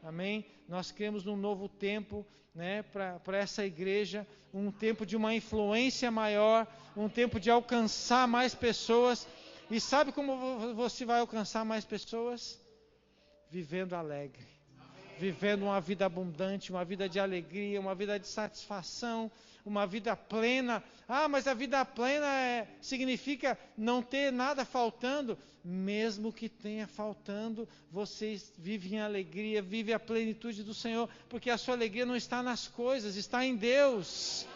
Amém? Nós cremos num novo tempo, né, para essa igreja, um tempo de uma influência maior, um tempo de alcançar mais pessoas. E sabe como você vai alcançar mais pessoas? Vivendo alegre, vivendo uma vida abundante, uma vida de alegria, uma vida de satisfação, uma vida plena. Ah, mas a vida plena significa não ter nada faltando. Mesmo que tenha faltando, você vive em alegria, vive a plenitude do Senhor, porque a sua alegria não está nas coisas, está em Deus.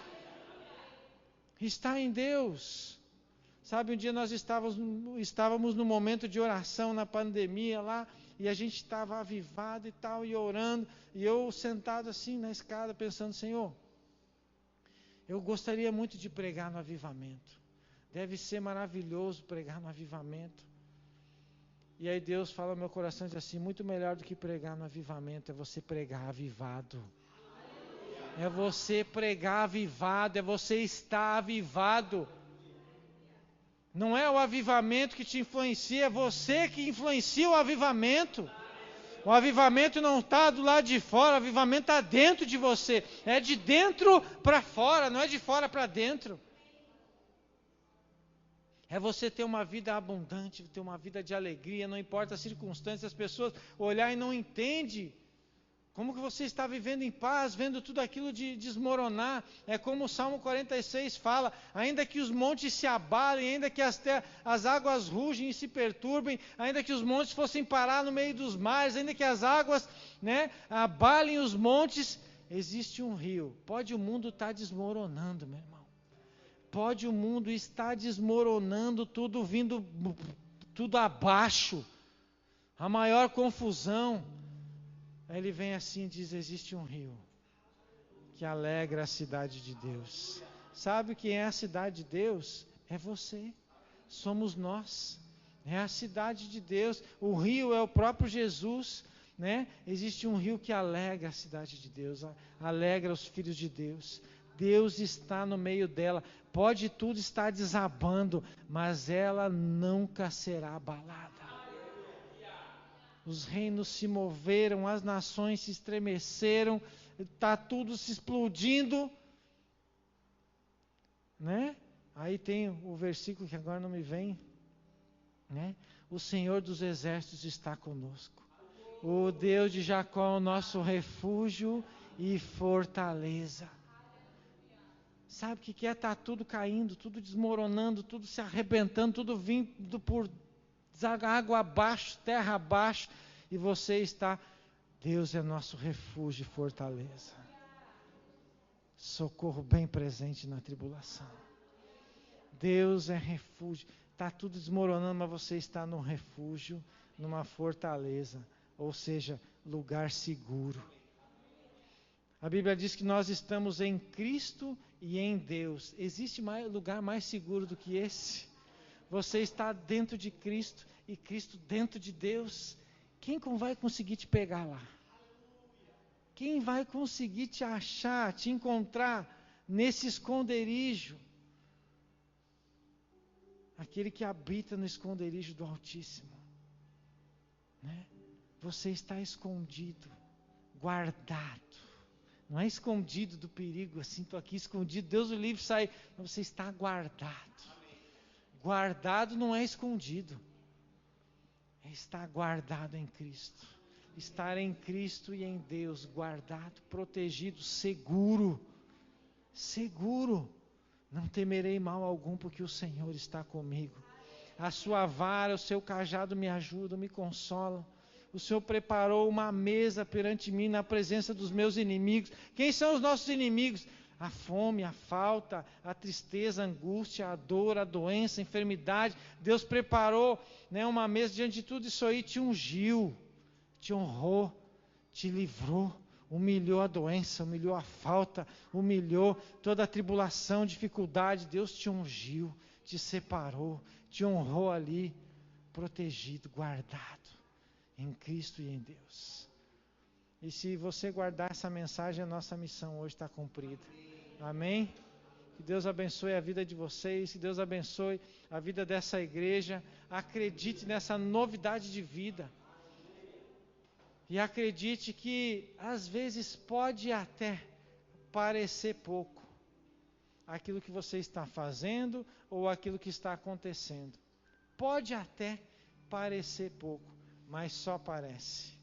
Está em Deus. Sabe, um dia nós estávamos num momento de oração na pandemia lá, e a gente estava avivado e tal, e orando, e eu sentado assim na escada, pensando, Senhor, eu gostaria muito de pregar no avivamento. Deve ser maravilhoso pregar no avivamento. E aí Deus fala no meu coração, diz assim, muito melhor do que pregar no avivamento, é você pregar avivado. É você pregar avivado, é você estar avivado. Não é o avivamento que te influencia, é você que influencia o avivamento. O avivamento não está do lado de fora, o avivamento está dentro de você. É de dentro para fora, não é de fora para dentro. É você ter uma vida abundante, ter uma vida de alegria, não importa as circunstâncias, as pessoas olharem e não entendem. Como que você está vivendo em paz, vendo tudo aquilo de desmoronar? É como o Salmo 46 fala, ainda que os montes se abalem, ainda que as águas rugem e se perturbem, ainda que os montes fossem parar no meio dos mares, ainda que as águas, né, abalem os montes, existe um rio. Pode o mundo estar desmoronando, meu irmão. Pode o mundo estar desmoronando, tudo vindo, tudo abaixo. A maior confusão. Aí ele vem assim e diz, existe um rio que alegra a cidade de Deus. Sabe quem é a cidade de Deus? É você. Somos nós. É a cidade de Deus. O rio é o próprio Jesus, né? Existe um rio que alegra a cidade de Deus, alegra os filhos de Deus. Deus está no meio dela. Pode tudo estar desabando, mas ela nunca será abalada. Os reinos se moveram, as nações se estremeceram, está tudo se explodindo, né? Aí tem o versículo que agora não me vem, né? O Senhor dos exércitos está conosco. O Deus de Jacó é o nosso refúgio e fortaleza. Sabe o que é? Está tudo caindo, tudo desmoronando, tudo se arrebentando, tudo vindo por água abaixo, terra abaixo. E você está, Deus é nosso refúgio e fortaleza. Socorro bem presente na tribulação. Deus é refúgio. Está tudo desmoronando, mas você está num refúgio, numa fortaleza. Ou seja, lugar seguro. A Bíblia diz que nós estamos em Cristo e em Deus. Existe lugar mais seguro do que esse? Você está dentro de Cristo e Cristo dentro de Deus. Quem vai conseguir te pegar lá? Quem vai conseguir te achar, te encontrar nesse esconderijo? Aquele que habita no esconderijo do Altíssimo. Né? Você está escondido, guardado. Não é escondido do perigo, assim, estou aqui escondido, Deus o livre, sai. Mas você está guardado. Guardado não é escondido. É estar guardado em Cristo. Estar em Cristo e em Deus, guardado, protegido, seguro. Seguro. Não temerei mal algum, porque o Senhor está comigo. A sua vara, o seu cajado me ajudam, me consolam. O Senhor preparou uma mesa perante mim na presença dos meus inimigos. Quem são os nossos inimigos? A fome, a falta, a tristeza, a angústia, a dor, a doença, a enfermidade. Deus preparou, né, uma mesa diante de tudo isso aí, te ungiu, te honrou, te livrou, humilhou a doença, humilhou a falta, humilhou toda a tribulação, dificuldade. Deus te ungiu, te separou, te honrou ali, protegido, guardado. Em Cristo e em Deus. E se você guardar essa mensagem, a nossa missão hoje está cumprida. Amém? Que Deus abençoe a vida de vocês, que Deus abençoe a vida dessa igreja. Acredite nessa novidade de vida. E acredite que às vezes pode até parecer pouco aquilo que você está fazendo ou aquilo que está acontecendo. Pode até parecer pouco. Mas só parece.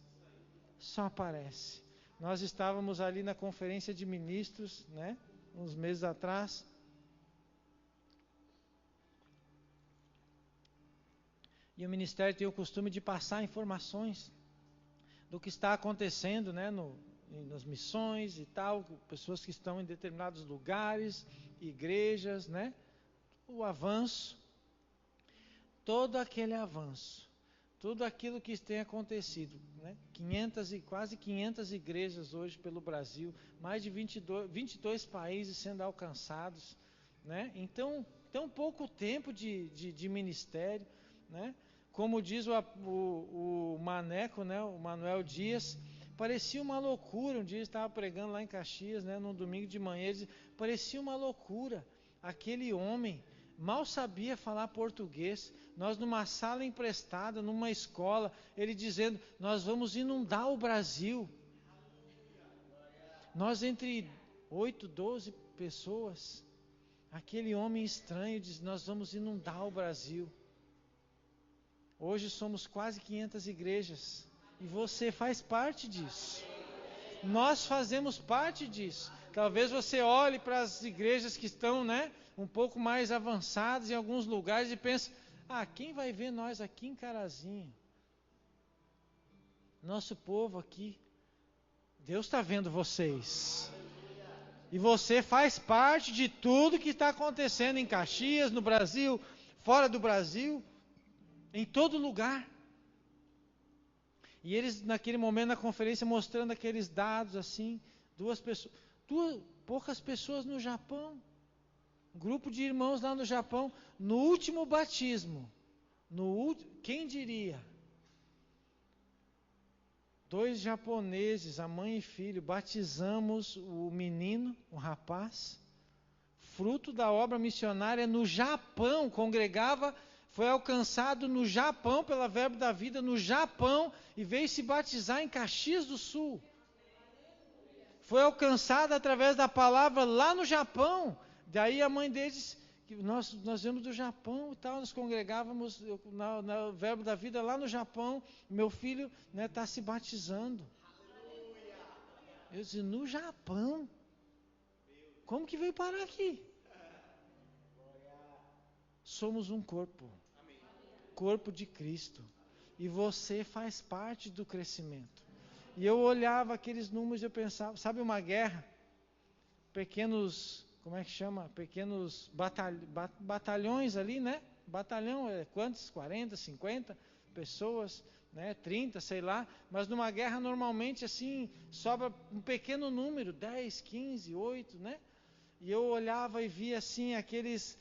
Só parece. Nós estávamos ali na conferência de ministros, né, uns meses atrás. E o ministério tem o costume de passar informações do que está acontecendo, né, nas missões e tal, pessoas que estão em determinados lugares, igrejas, né, o avanço. Todo aquele avanço. Tudo aquilo que tem acontecido, né? Quase 500 igrejas hoje pelo Brasil, mais de 22 países sendo alcançados, né? Então, tão pouco tempo de ministério, né? Como diz o Maneco, né? O Manuel Dias, parecia uma loucura. Um dia ele estava pregando lá em Caxias, né? Num domingo de manhã, ele disse, parecia uma loucura. Aquele homem mal sabia falar português. Nós numa sala emprestada, numa escola, ele dizendo, nós vamos inundar o Brasil. Nós entre 8, 12 pessoas, aquele homem estranho diz, nós vamos inundar o Brasil. Hoje somos quase 500 igrejas, e você faz parte disso. Nós fazemos parte disso. Talvez você olhe para as igrejas que estão, né, um pouco mais avançadas em alguns lugares e pense, quem vai ver nós aqui em Carazinho? Nosso povo aqui. Deus está vendo vocês. E você faz parte de tudo que está acontecendo em Caxias, no Brasil, fora do Brasil, em todo lugar. E eles, naquele momento, na conferência, mostrando aqueles dados assim, poucas pessoas no Japão. Grupo de irmãos lá no Japão, no último batismo, quem diria? 2 japoneses, a mãe e filho, batizamos o menino, o rapaz, fruto da obra missionária no Japão, congregava, foi alcançado no Japão, pela Verbo da Vida, no Japão, e veio se batizar em Caxias do Sul. Foi alcançado através da palavra lá no Japão. Daí a mãe deles Nós viemos do Japão e tal, nos congregávamos no Verbo da Vida lá no Japão. Meu filho está se batizando. Eu disse, no Japão? Como que veio parar aqui? Somos um corpo. Corpo de Cristo. E você faz parte do crescimento. E eu olhava aqueles números e eu pensava, sabe uma guerra? Pequenos, como é que chama? Pequenos batalhões ali, né? Batalhão, quantos? 40, 50 pessoas, né? 30, sei lá. Mas numa guerra normalmente assim, sobra um pequeno número, 10, 15, 8, né? E eu olhava e via assim aqueles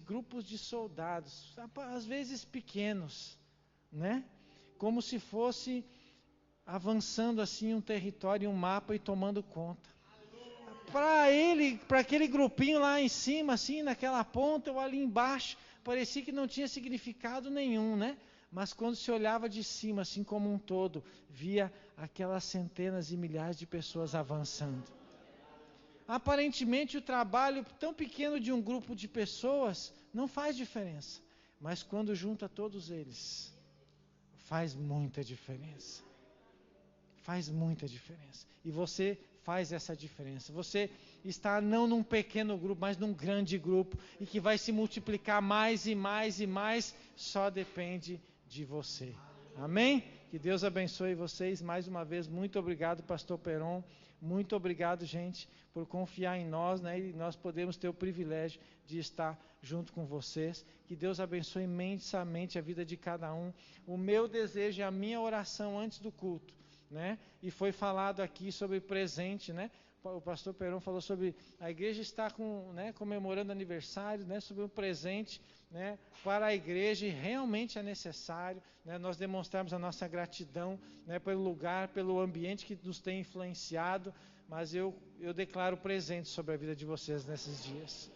grupos de soldados, às vezes pequenos, né? Como se fosse avançando assim um território, um mapa e tomando conta. Para aquele grupinho lá em cima, assim, naquela ponta ou ali embaixo, parecia que não tinha significado nenhum, né? Mas quando se olhava de cima, assim como um todo, via aquelas centenas e milhares de pessoas avançando. Aparentemente o trabalho tão pequeno de um grupo de pessoas não faz diferença, mas quando junta todos eles, faz muita diferença. Faz muita diferença. E você faz essa diferença. Você está não num pequeno grupo, mas num grande grupo, e que vai se multiplicar mais e mais e mais, só depende de você. Amém? Que Deus abençoe vocês. Mais uma vez, muito obrigado, Pastor Peron. Muito obrigado, gente, por confiar em nós, né? E nós podemos ter o privilégio de estar junto com vocês. Que Deus abençoe imensamente a vida de cada um. O meu desejo e a minha oração antes do culto, né? E foi falado aqui sobre presente, né? O pastor Peron falou sobre a igreja estar comemorando aniversário, né? Sobre um presente, né? Para a igreja, e realmente é necessário, né? Nós demonstrarmos a nossa gratidão, né? Pelo lugar, pelo ambiente que nos tem influenciado, mas eu declaro presente sobre a vida de vocês nesses dias.